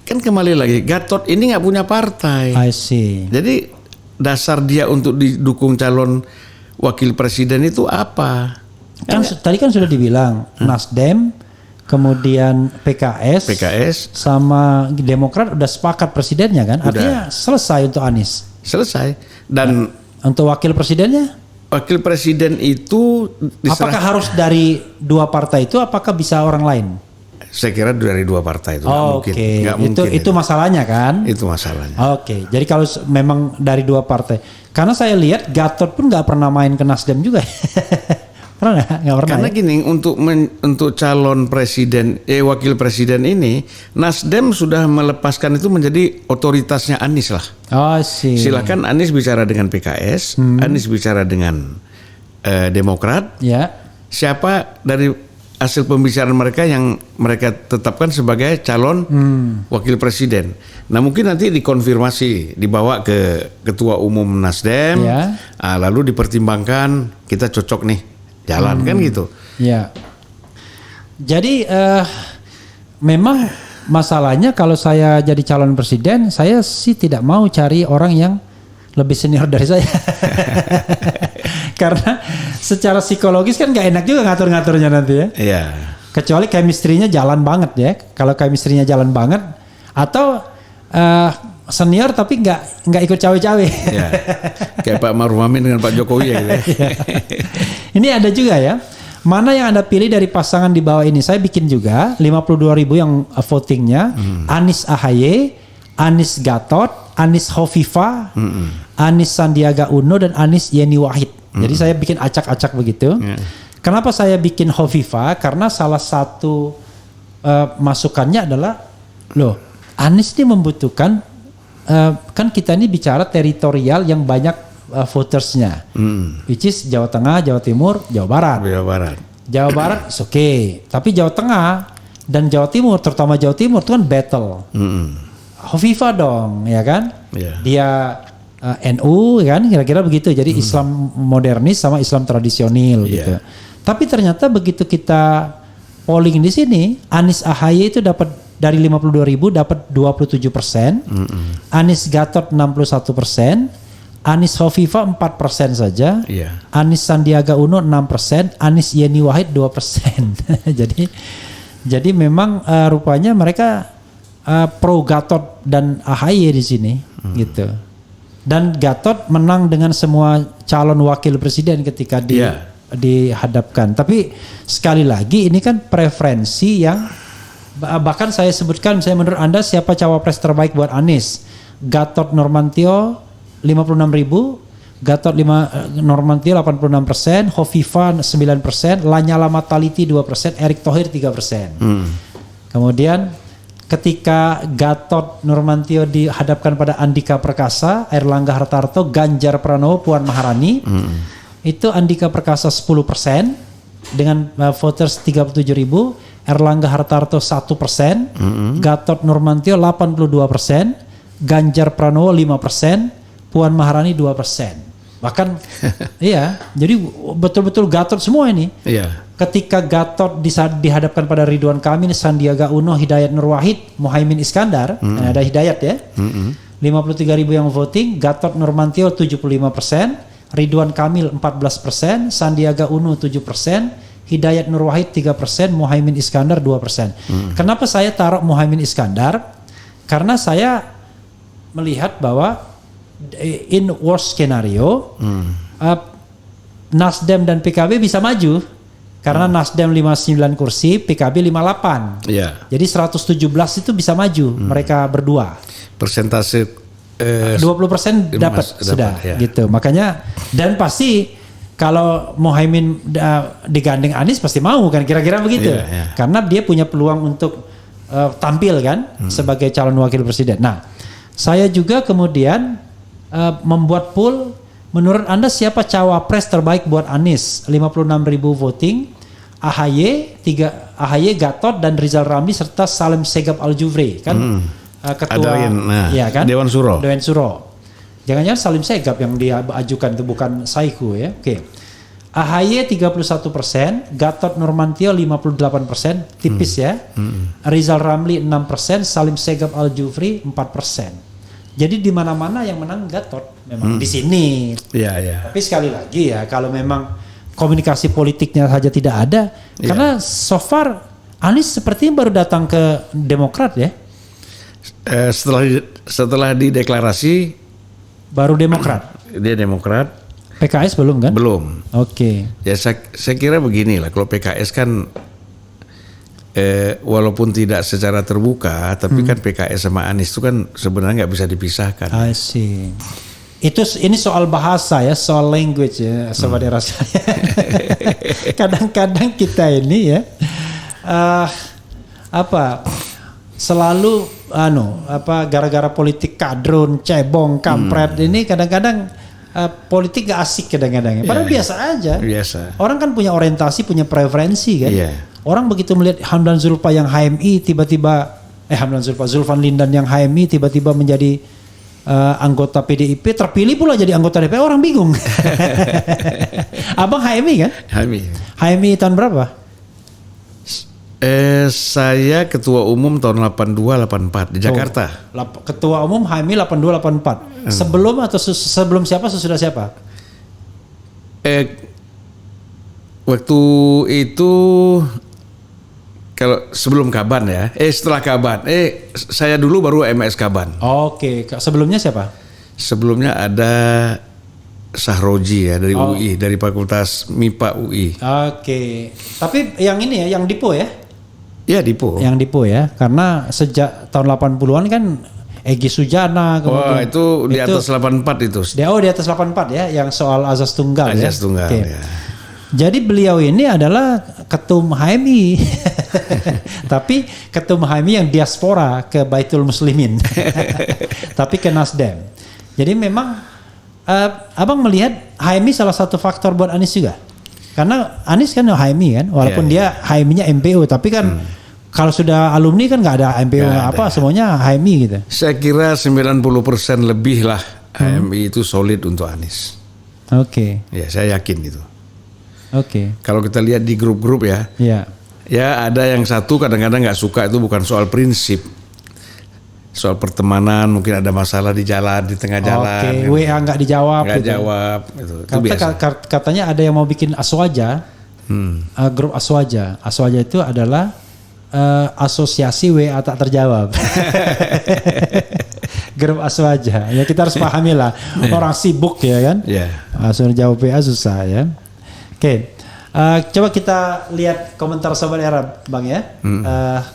Kan kembali lagi, Gatot ini nggak punya partai. I see. Jadi dasar dia untuk didukung calon wakil presiden itu apa? Kan tadi kan sudah dibilang Nasdem, kemudian PKS, sama Demokrat udah sepakat presidennya kan? Artinya selesai untuk Anies. Selesai. Dan untuk wakil presidennya? Wakil presiden itu apakah harus dari dua partai itu? Apakah bisa orang lain? Saya kira dari dua partai itu nggak mungkin. Itu masalahnya kan? Itu masalahnya. Oke, jadi kalau memang dari dua partai, karena saya lihat Gatot pun nggak pernah main ke Nasdem juga. Pernah nggak pernah? Karena gini, untuk calon presiden, wakil presiden ini, Nasdem sudah melepaskan itu menjadi otoritasnya Anies lah. Oh sih. Silakan Anies bicara dengan PKS, Anies bicara dengan Demokrat. Ya. Siapa dari hasil pembicaraan mereka yang mereka tetapkan sebagai calon wakil presiden. Nah mungkin nanti dikonfirmasi, dibawa ke ketua umum Nasdem, lalu dipertimbangkan kita cocok nih jalan kan gitu. Ya. Jadi memang masalahnya kalau saya jadi calon presiden, saya sih tidak mau cari orang yang lebih senior dari saya. Karena secara psikologis kan gak enak juga ngatur-ngaturnya nanti ya. Iya. Kecuali chemistry-nya jalan banget ya. Kalau chemistry-nya jalan banget atau senior tapi nggak ikut cawe-cawe. Ya. Kayak Pak Maruf Amin dengan Pak Jokowi ya. Gitu. Ini ada juga ya. Mana yang Anda pilih dari pasangan di bawah ini? Saya bikin juga 52.000 yang votingnya. Anies AHY, Anies Gatot, Anies Hovifah, Anies Sandiaga Uno, dan Anies Yeni Wahid. Jadi saya bikin acak-acak begitu. Kenapa saya bikin Hovifah? Karena salah satu masukannya adalah, loh, Anies ini membutuhkan, kan kita ini bicara teritorial yang banyak votersnya, which is Jawa Tengah, Jawa Timur, Jawa Barat. Jawa Barat is okay, tapi Jawa Tengah dan Jawa Timur, terutama Jawa Timur itu kan battle. Hovifah dong, ya kan? Dia NU kan, kira-kira begitu. Jadi Islam modernis sama Islam tradisional gitu. Tapi ternyata begitu kita polling di sini, Anies AHY itu dapat dari 52.000 dapat 27%, Anies Gatot 61%, Anies Hovifah 4% saja, Anies Sandiaga Uno 6%, Anies Yeni Wahid 2%. Jadi memang rupanya mereka pro Gatot dan AHY di sini gitu. Dan Gatot menang dengan semua calon wakil presiden ketika dihadapkan. Tapi sekali lagi ini kan preferensi yang bahkan saya sebutkan, misalnya menurut Anda siapa cawapres terbaik buat Anies? Gatot Nurmantio 56.000, Gatot Nurmantio 86%, Hovifah 9%, Lanyala Mataliti 2%, Erick Thohir 3%. Kemudian ketika Gatot Nurmantio dihadapkan pada Andika Perkasa, Airlangga Hartarto, Ganjar Pranowo, Puan Maharani, itu Andika Perkasa 10% dengan voters 37.000, Airlangga Hartarto 1%, Gatot Nurmantio 82%, Ganjar Pranowo 5%, Puan Maharani 2%. Bahkan iya, jadi betul-betul Gatot semua ini. Ketika Gatot dihadapkan pada Ridwan Kamil, Sandiaga Uno, Hidayat Nur Wahid, Muhaimin Iskandar, ada Hidayat ya. 53.000 yang voting, Gatot Nurmantio 75%, Ridwan Kamil 14%, Sandiaga Uno 7%, Hidayat Nur Wahid 3%, Muhaimin Iskandar 2%. Kenapa saya taruh Muhaimin Iskandar? Karena saya melihat bahwa in worst scenario Nasdem dan PKB bisa maju Karena Nasdem 59 kursi, PKB 58. Ya. Jadi 117 itu bisa maju mereka berdua. Persentase 20% dapat sudah ya. gitu. Makanya dan pasti kalau Muhaimin digandeng Anies pasti mau kan kira-kira begitu. Iya. Karena dia punya peluang untuk tampil kan sebagai calon wakil presiden. Nah, saya juga kemudian membuat poll, menurut Anda siapa cawapres terbaik buat Anies? 56.000 voting. AHY, Gatot dan Rizal Ramli serta Salim Segaf Al-Jufri kan ketua ya kan? Dewan Suro. Jangan-jangan Salim Segaf yang diajukan itu bukan Saiku ya. Oke. AHY 31%, Gatot Nurmantio 58%, tipis ya. Rizal Ramli 6%, Salim Segaf Al-Jufri 4%. Jadi di mana-mana yang menang Gatot memang di sini. Iya. Tapi sekali lagi ya, kalau memang komunikasi politiknya saja tidak ada, karena so far Anies sepertinya baru datang ke Demokrat ya. Setelah dideklarasi Baru Demokrat. dia Demokrat. PKS belum kan? Belum. Oke. Ya saya kira beginilah, kalau PKS kan walaupun tidak secara terbuka, tapi kan PKS sama Anies itu kan sebenarnya nggak bisa dipisahkan. I see. Ini soal bahasa ya, soal language ya, saudara saya. Kadang-kadang kita ini ya selalu gara-gara politik kadrun, cebong, kampret ini kadang-kadang politik gak asik kadang-kadang. Padahal biasa aja. Biasa. Orang kan punya orientasi, punya preferensi kan. Yeah. Orang begitu melihat Hamdan Zulfa yang HMI tiba-tiba Zulfan Lindan yang HMI tiba-tiba menjadi anggota PDIP, terpilih pula jadi anggota DPR, orang bingung. Abang HMI kan? HMI tahun berapa? Saya ketua umum tahun 82-84 di Jakarta. Ketua umum HMI 82-84. Sebelum atau sebelum siapa, sesudah siapa? Waktu itu kalau sebelum Kaban ya. Setelah Kaban. Saya dulu baru MS Kaban. Oke. Sebelumnya siapa? Sebelumnya ada Sahroji ya dari UI, dari Fakultas MIPA UI. Oke. Tapi yang ini ya, yang Dipo ya? Ya Dipo. Yang Dipo ya, karena sejak tahun 80-an kan Egy Sujana kemudian. Itu di atas 84 itu. Di atas 84 ya, yang soal azas tunggal ya. Azas tunggal ya. Jadi beliau ini adalah ketum HMI. Tapi ketum HMI yang diaspora ke Baitul Muslimin. Tapi ke Nasdem. Jadi memang Abang melihat HMI salah satu faktor buat Anies juga. Karena Anies kan HMI kan, walaupun dia HMI-nya MPO, tapi kan kalau sudah alumni kan nggak ada MPO semuanya HMI gitu. Saya kira 90% lebih lah HMI itu solid untuk Anies. Oke. Ya saya yakin itu. Oke. Kalau kita lihat di grup-grup ya, ya ada yang satu kadang-kadang nggak suka, itu bukan soal prinsip. Soal pertemanan, mungkin ada masalah di jalan, di tengah jalan. WA nggak dijawab. Nggak jawab. Itu biasa. Katanya ada yang mau bikin Aswaja, grup Aswaja. Aswaja itu adalah asosiasi WA tak terjawab. Grup Aswaja. Ya kita harus pahami lah. Orang sibuk ya kan. Suruh jawab WA susah ya. Oke. Coba kita lihat komentar Sobat Arab Bang ya.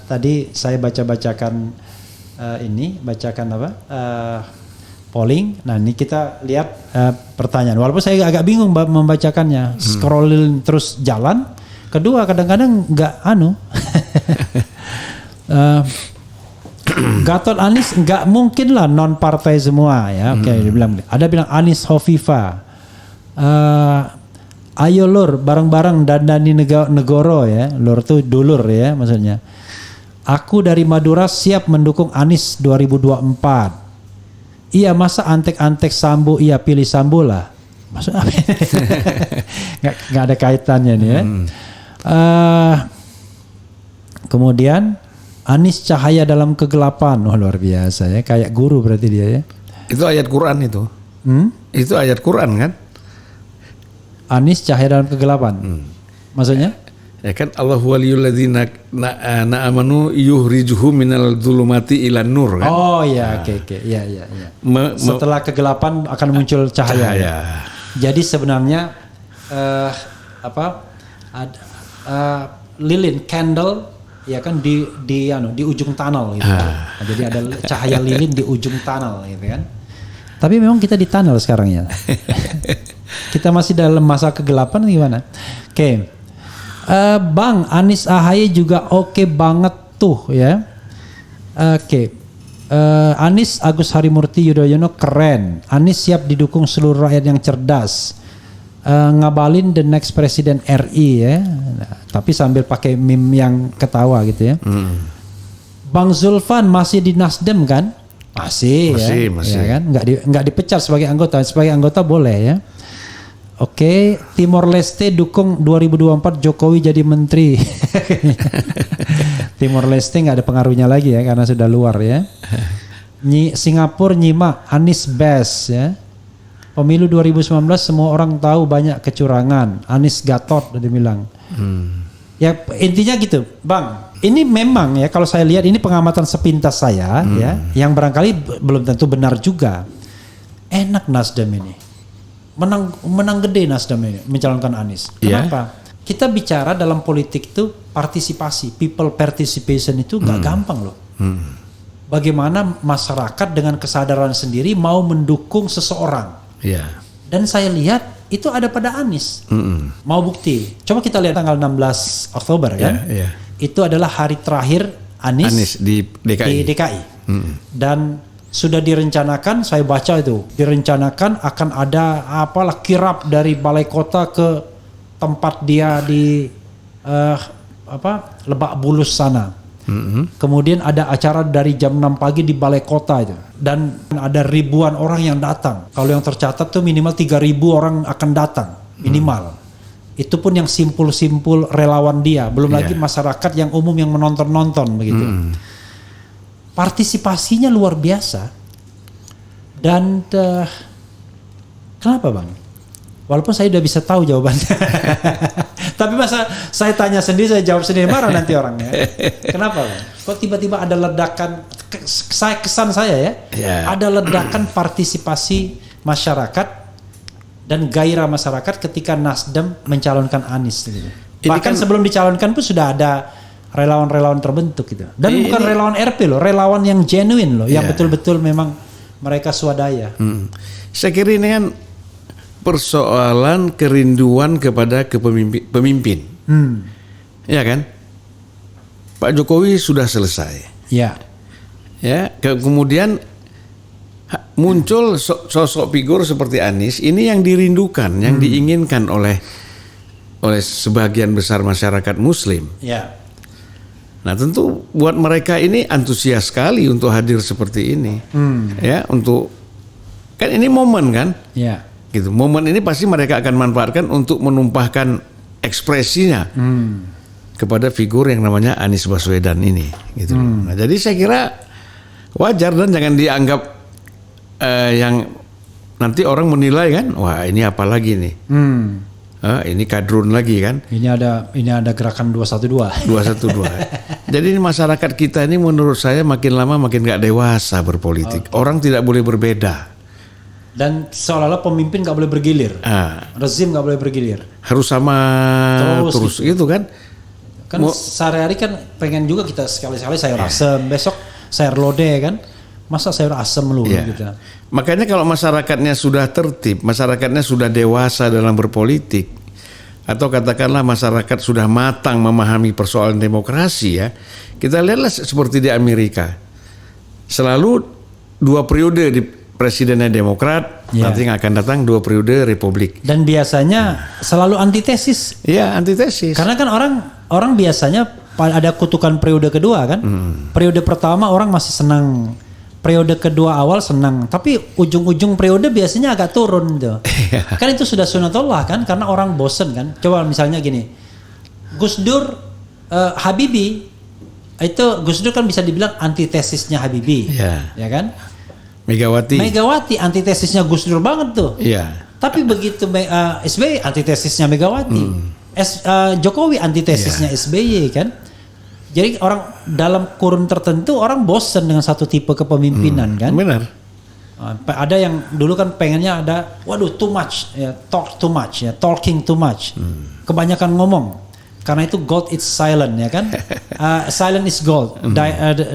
Tadi saya bacakan polling. Nah ini kita lihat pertanyaan. Walaupun saya agak bingung membacakannya, scrolling terus jalan. Kedua kadang-kadang nggak Gatot Anies nggak mungkin lah non partai semua ya. Oke, dia bilang. Ada bilang Anies Hovifa. Ayo lur bareng-bareng dandani negoro ya. Lur tuh dulur ya maksudnya. Aku dari Madura siap mendukung Anies 2024. Iya masa antek-antek Sambo, iya pilih Sambo lah. Maksud apa? Nggak ada kaitannya nih ya. Kemudian Anies cahaya dalam kegelapan. Wah luar biasa ya, kayak guru berarti dia ya. Itu ayat Quran itu. Itu ayat Quran kan? Anies cahaya dalam kegelapan. Maksudnya? Ya kan Allah waliyul ladzina amanu yuhrijuhum minal dzulumati ilan nur kan. Oh iya, oke. Iya. Setelah kegelapan akan muncul cahaya. Jadi sebenarnya lilin candle ya kan di ujung tunnel gitu. Nah, jadi ada cahaya lilin di ujung tunnel gitu kan. Tapi memang kita di tunnel sekarang ya. Kita masih dalam masa kegelapan gimana? Oke. Bang Anies AHY juga oke banget tuh ya. Oke. Anies Agus Harimurti Yudhoyono keren. Anies siap didukung seluruh rakyat yang cerdas. Ngabalin the next presiden RI ya. Nah, tapi sambil pakai meme yang ketawa gitu ya. Bang Zulfan masih di Nasdem kan? Masih. Ya kan? Nggak dipecat sebagai anggota. Sebagai anggota boleh ya. Oke, Timor Leste dukung 2024 Jokowi jadi menteri. Timor Leste nggak ada pengaruhnya lagi ya karena sudah luar ya. Singapura nyimak Anies best ya. Pemilu 2019 semua orang tahu banyak kecurangan. Anies Gatot udah bilang. Ya intinya gitu, Bang. Ini memang ya kalau saya lihat ini pengamatan sepintas saya ya, yang barangkali belum tentu benar juga. Enak Nasdem ini. Menang gede Nasdem ini mencalonkan Anies. Kenapa? Kita bicara dalam politik itu partisipasi, people participation itu nggak gampang loh. Bagaimana masyarakat dengan kesadaran sendiri mau mendukung seseorang. Dan saya lihat itu ada pada Anies. Mau bukti? Coba kita lihat tanggal 16 Oktober kan? Itu adalah hari terakhir Anies di DKI. Dan sudah direncanakan, saya baca itu direncanakan akan ada apalah kirap dari balai kota ke tempat dia di Lebak Bulus sana. Kemudian ada acara dari jam 6 pagi di balai kota itu dan ada ribuan orang yang datang. Kalau yang tercatat tuh minimal 3.000 orang akan datang minimal. Itu pun yang simpul-simpul relawan dia, belum lagi masyarakat yang umum yang menonton begitu. Partisipasinya luar biasa. Dan kenapa Bang? Walaupun saya udah bisa tahu jawabannya. Tapi masa saya tanya sendiri, saya jawab sendiri, marah nanti orangnya. Kenapa Bang? Kok tiba-tiba ada ledakan, kesan saya ya, ada ledakan partisipasi masyarakat dan gairah masyarakat ketika Nasdem mencalonkan Anies gitu. Bahkan sebelum dicalonkan pun sudah ada relawan-relawan terbentuk gitu. Dan bukan relawan RP loh, relawan yang genuine loh, yang betul-betul memang mereka swadaya. Saya kira ini kan persoalan kerinduan kepada pemimpin. Ya kan? Pak Jokowi sudah selesai. Ya, kemudian muncul sosok figur seperti Anies, ini yang dirindukan, yang diinginkan oleh sebagian besar masyarakat Muslim. Nah tentu buat mereka ini antusias sekali untuk hadir seperti ini, ya untuk kan ini momen kan, gitu. Momen ini pasti mereka akan manfaatkan untuk menumpahkan ekspresinya kepada figur yang namanya Anies Baswedan ini, gitu. Nah jadi saya kira wajar dan jangan dianggap yang nanti orang menilai kan, wah ini apa lagi nih. Ini kadrun lagi kan? Ini ada gerakan 212. Jadi masyarakat kita ini menurut saya makin lama makin nggak dewasa berpolitik. Orang tidak boleh berbeda. Dan seolah-olah pemimpin nggak boleh bergilir. Rezim nggak boleh bergilir. Harus sama terus gitu kan? Kan sehari-hari kan pengen juga kita sekali-sekali sayur asem, besok sayur lodeh kan? Masa sayur asem lu gitu. Makanya kalau masyarakatnya sudah tertib, masyarakatnya sudah dewasa dalam berpolitik, atau katakanlah masyarakat sudah matang memahami persoalan demokrasi ya, kita lihatlah seperti di Amerika. Selalu 2 periode di presidennya Demokrat, nanti yang akan datang 2 periode Republik. Dan biasanya selalu antitesis. Iya, antitesis. Karena kan orang biasanya ada kutukan periode kedua kan. Periode pertama orang masih senang. Periode kedua awal senang, tapi ujung-ujung periode biasanya agak turun tuh. Kan itu sudah sunatullah kan, karena orang bosen kan. Coba misalnya gini, Gus Dur, Habibie, itu Gus Dur kan bisa dibilang antitesisnya Habibie, ya kan? Megawati antitesisnya Gus Dur banget tuh. Tapi begitu SBY antitesisnya Megawati, Jokowi antitesisnya SBY kan. Jadi orang dalam kurun tertentu orang bosen dengan satu tipe kepemimpinan kan. Benar. Ada yang dulu kan pengennya ada, waduh too much, talking too much, kebanyakan ngomong. Karena itu gold is silent ya kan. Silent is gold.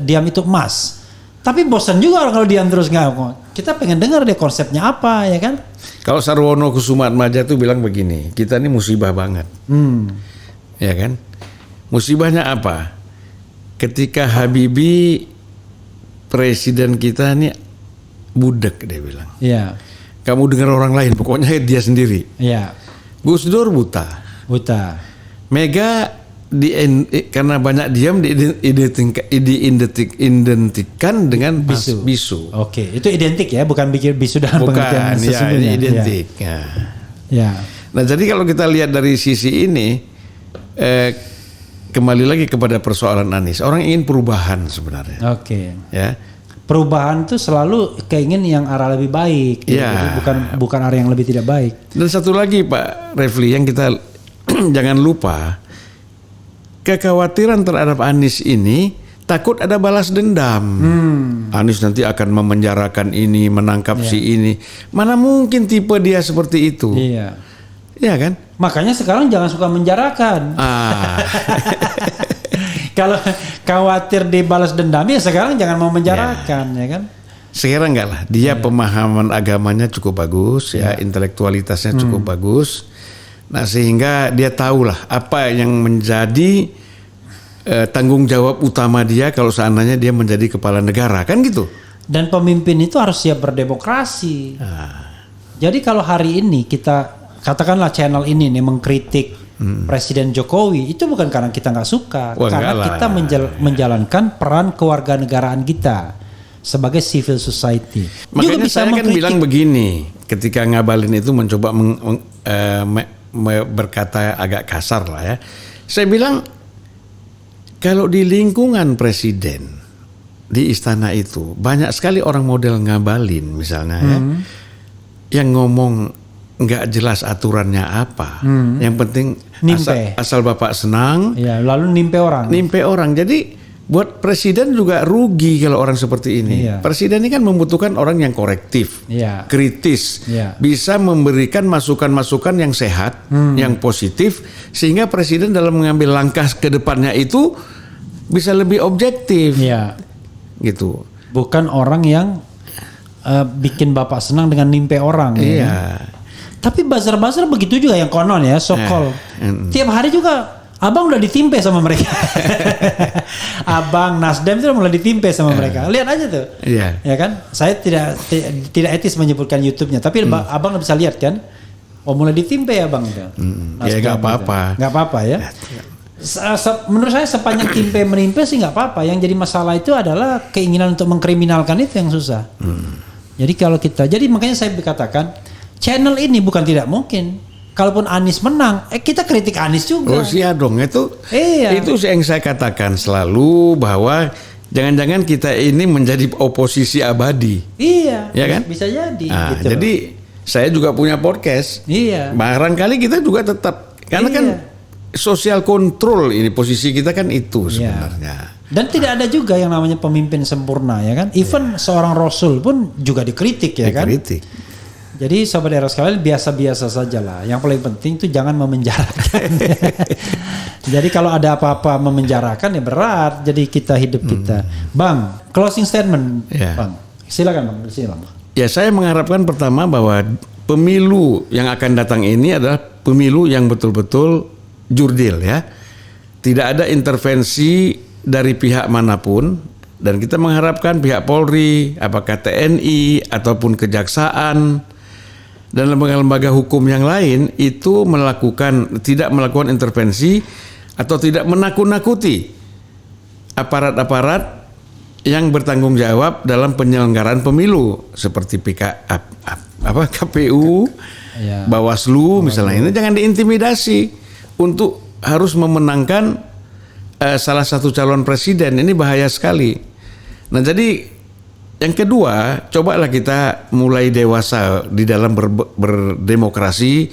Diam itu emas. Tapi bosan juga kalau diam terus nggak. Kita pengen dengar deh konsepnya apa ya kan. Kalau Sarwono Kusumaatmadja tuh bilang begini, kita ini musibah banget. Ya kan? Musibahnya apa? Ketika Habibie presiden kita ini budak, dia bilang. Iya. Kamu dengar orang lain, pokoknya dia sendiri. Iya. Gus Dur buta. Mega karena banyak diam diidentikan dengan bisu. Oke, itu identik ya, bukan bikin bisu dalam pengertian sesungguhnya. Identik. Ya. Nah, jadi kalau kita lihat dari sisi ini, kembali lagi kepada persoalan Anies. Orang ingin perubahan sebenarnya. Oke. Ya. Perubahan itu selalu keingin yang arah lebih baik, gitu. Ya. Jadi bukan arah yang lebih tidak baik. Dan satu lagi Pak Refli yang kita jangan lupa, kekhawatiran terhadap Anies ini takut ada balas dendam. Anies nanti akan memenjarakan ini, menangkap si ini. Mana mungkin tipe dia seperti itu? Iya. Iya kan? Makanya sekarang jangan suka menjarakan. Kalau khawatir dibalas dendam ya sekarang jangan mau menjarakan ya kan. Sekarang enggak lah. Dia pemahaman agamanya cukup bagus ya, intelektualitasnya cukup bagus. Nah, sehingga dia tahulah apa yang menjadi tanggung jawab utama dia kalau seandainya dia menjadi kepala negara, kan gitu. Dan pemimpin itu harus siap berdemokrasi. Jadi kalau hari ini kita katakanlah channel ini nih mengkritik Presiden Jokowi, itu bukan karena kita nggak suka, karena kita menjalankan peran kewarganegaraan kita sebagai civil society. Makanya saya kan bilang begini, ketika Ngabalin itu mencoba berkata agak kasar lah ya. Saya bilang kalau di lingkungan presiden di istana itu banyak sekali orang model Ngabalin misalnya ya, yang ngomong nggak jelas aturannya apa. Yang penting asal bapak senang. Ya, lalu nimpe orang. Jadi buat presiden juga rugi kalau orang seperti ini. Iya. Presiden ini kan membutuhkan orang yang korektif, kritis, bisa memberikan masukan-masukan yang sehat, yang positif, sehingga presiden dalam mengambil langkah ke depannya itu bisa lebih objektif. Gitu. Bukan orang yang bikin bapak senang dengan nimpe orang. Iya. Tapi buzzer-buzzer begitu juga yang konon ya, so-called. Tiap hari juga abang udah ditimpe sama mereka. Abang Nasdem itu mulai ditimpe sama mereka. Lihat aja tuh. Ya kan? Saya tidak etis menyebutkan YouTube-nya, tapi abang bisa lihat kan? Oh, mulai ditimpe ya bang itu. Ya nggak apa-apa. Nggak apa-apa ya. Menurut saya sepanjang timpe menimpe sih nggak apa-apa. Yang jadi masalah itu adalah keinginan untuk mengkriminalkan itu yang susah. Jadi kalau jadi makanya saya berkatakan channel ini bukan tidak mungkin. Kalaupun Anies menang, kita kritik Anies juga. Oh iya dong, itu yang saya katakan selalu bahwa jangan-jangan kita ini menjadi oposisi abadi. Iya, ya kan? Bisa jadi. Gitu. Jadi saya juga punya podcast. Iya. Barangkali kita juga tetap, karena kan sosial kontrol ini posisi kita kan itu sebenarnya. Dan tidak ada juga yang namanya pemimpin sempurna ya kan? Even seorang Rasul pun juga dikritik ya kan? Dikritik. Jadi sobat era sekalian biasa-biasa saja lah. Yang paling penting itu jangan memenjarakan. Jadi kalau ada apa-apa memenjarakan ya berat. Jadi hidup kita. Bang, closing statement, Bang. Silakan Bang. Ya, saya mengharapkan pertama bahwa pemilu yang akan datang ini adalah pemilu yang betul-betul jurdil ya. Tidak ada intervensi dari pihak manapun, dan kita mengharapkan pihak Polri, apakah TNI ataupun kejaksaan dan lembaga-lembaga hukum yang lain itu tidak melakukan intervensi atau tidak menakut-nakuti aparat-aparat yang bertanggung jawab dalam penyelenggaraan pemilu seperti KPU, Bawaslu misalnya. Ini jangan diintimidasi untuk harus memenangkan salah satu calon presiden. Ini bahaya sekali. Nah, jadi yang kedua, cobalah kita mulai dewasa di dalam berdemokrasi,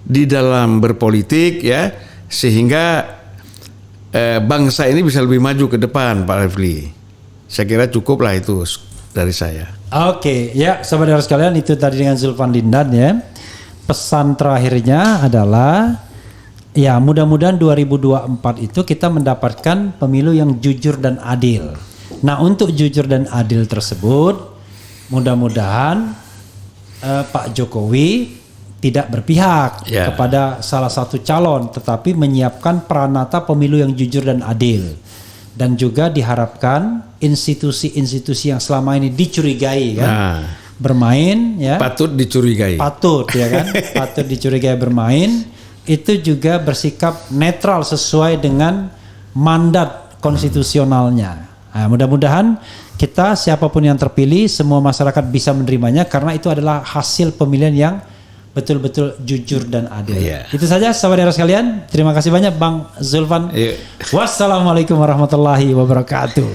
di dalam berpolitik ya, sehingga bangsa ini bisa lebih maju ke depan, Pak Refli. Saya kira cukuplah itu dari saya. Oke, ya saudara sekalian, itu tadi dengan Zulfan Lindan ya. Pesan terakhirnya adalah Ya, mudah-mudahan 2024 itu kita mendapatkan pemilu yang jujur dan adil. Nah, untuk jujur dan adil tersebut, mudah-mudahan Pak Jokowi tidak berpihak kepada salah satu calon, tetapi menyiapkan pranata pemilu yang jujur dan adil. Dan juga diharapkan institusi-institusi yang selama ini dicurigai kan, bermain ya. Patut dicurigai. Patut ya kan, patut dicurigai bermain. Itu juga bersikap netral sesuai dengan mandat konstitusionalnya. Nah, mudah-mudahan kita siapapun yang terpilih, semua masyarakat bisa menerimanya karena itu adalah hasil pemilihan yang betul-betul jujur dan adil. Itu saja saudara sekalian. Terima kasih banyak Bang Zulfan. Wassalamualaikum warahmatullahi wabarakatuh.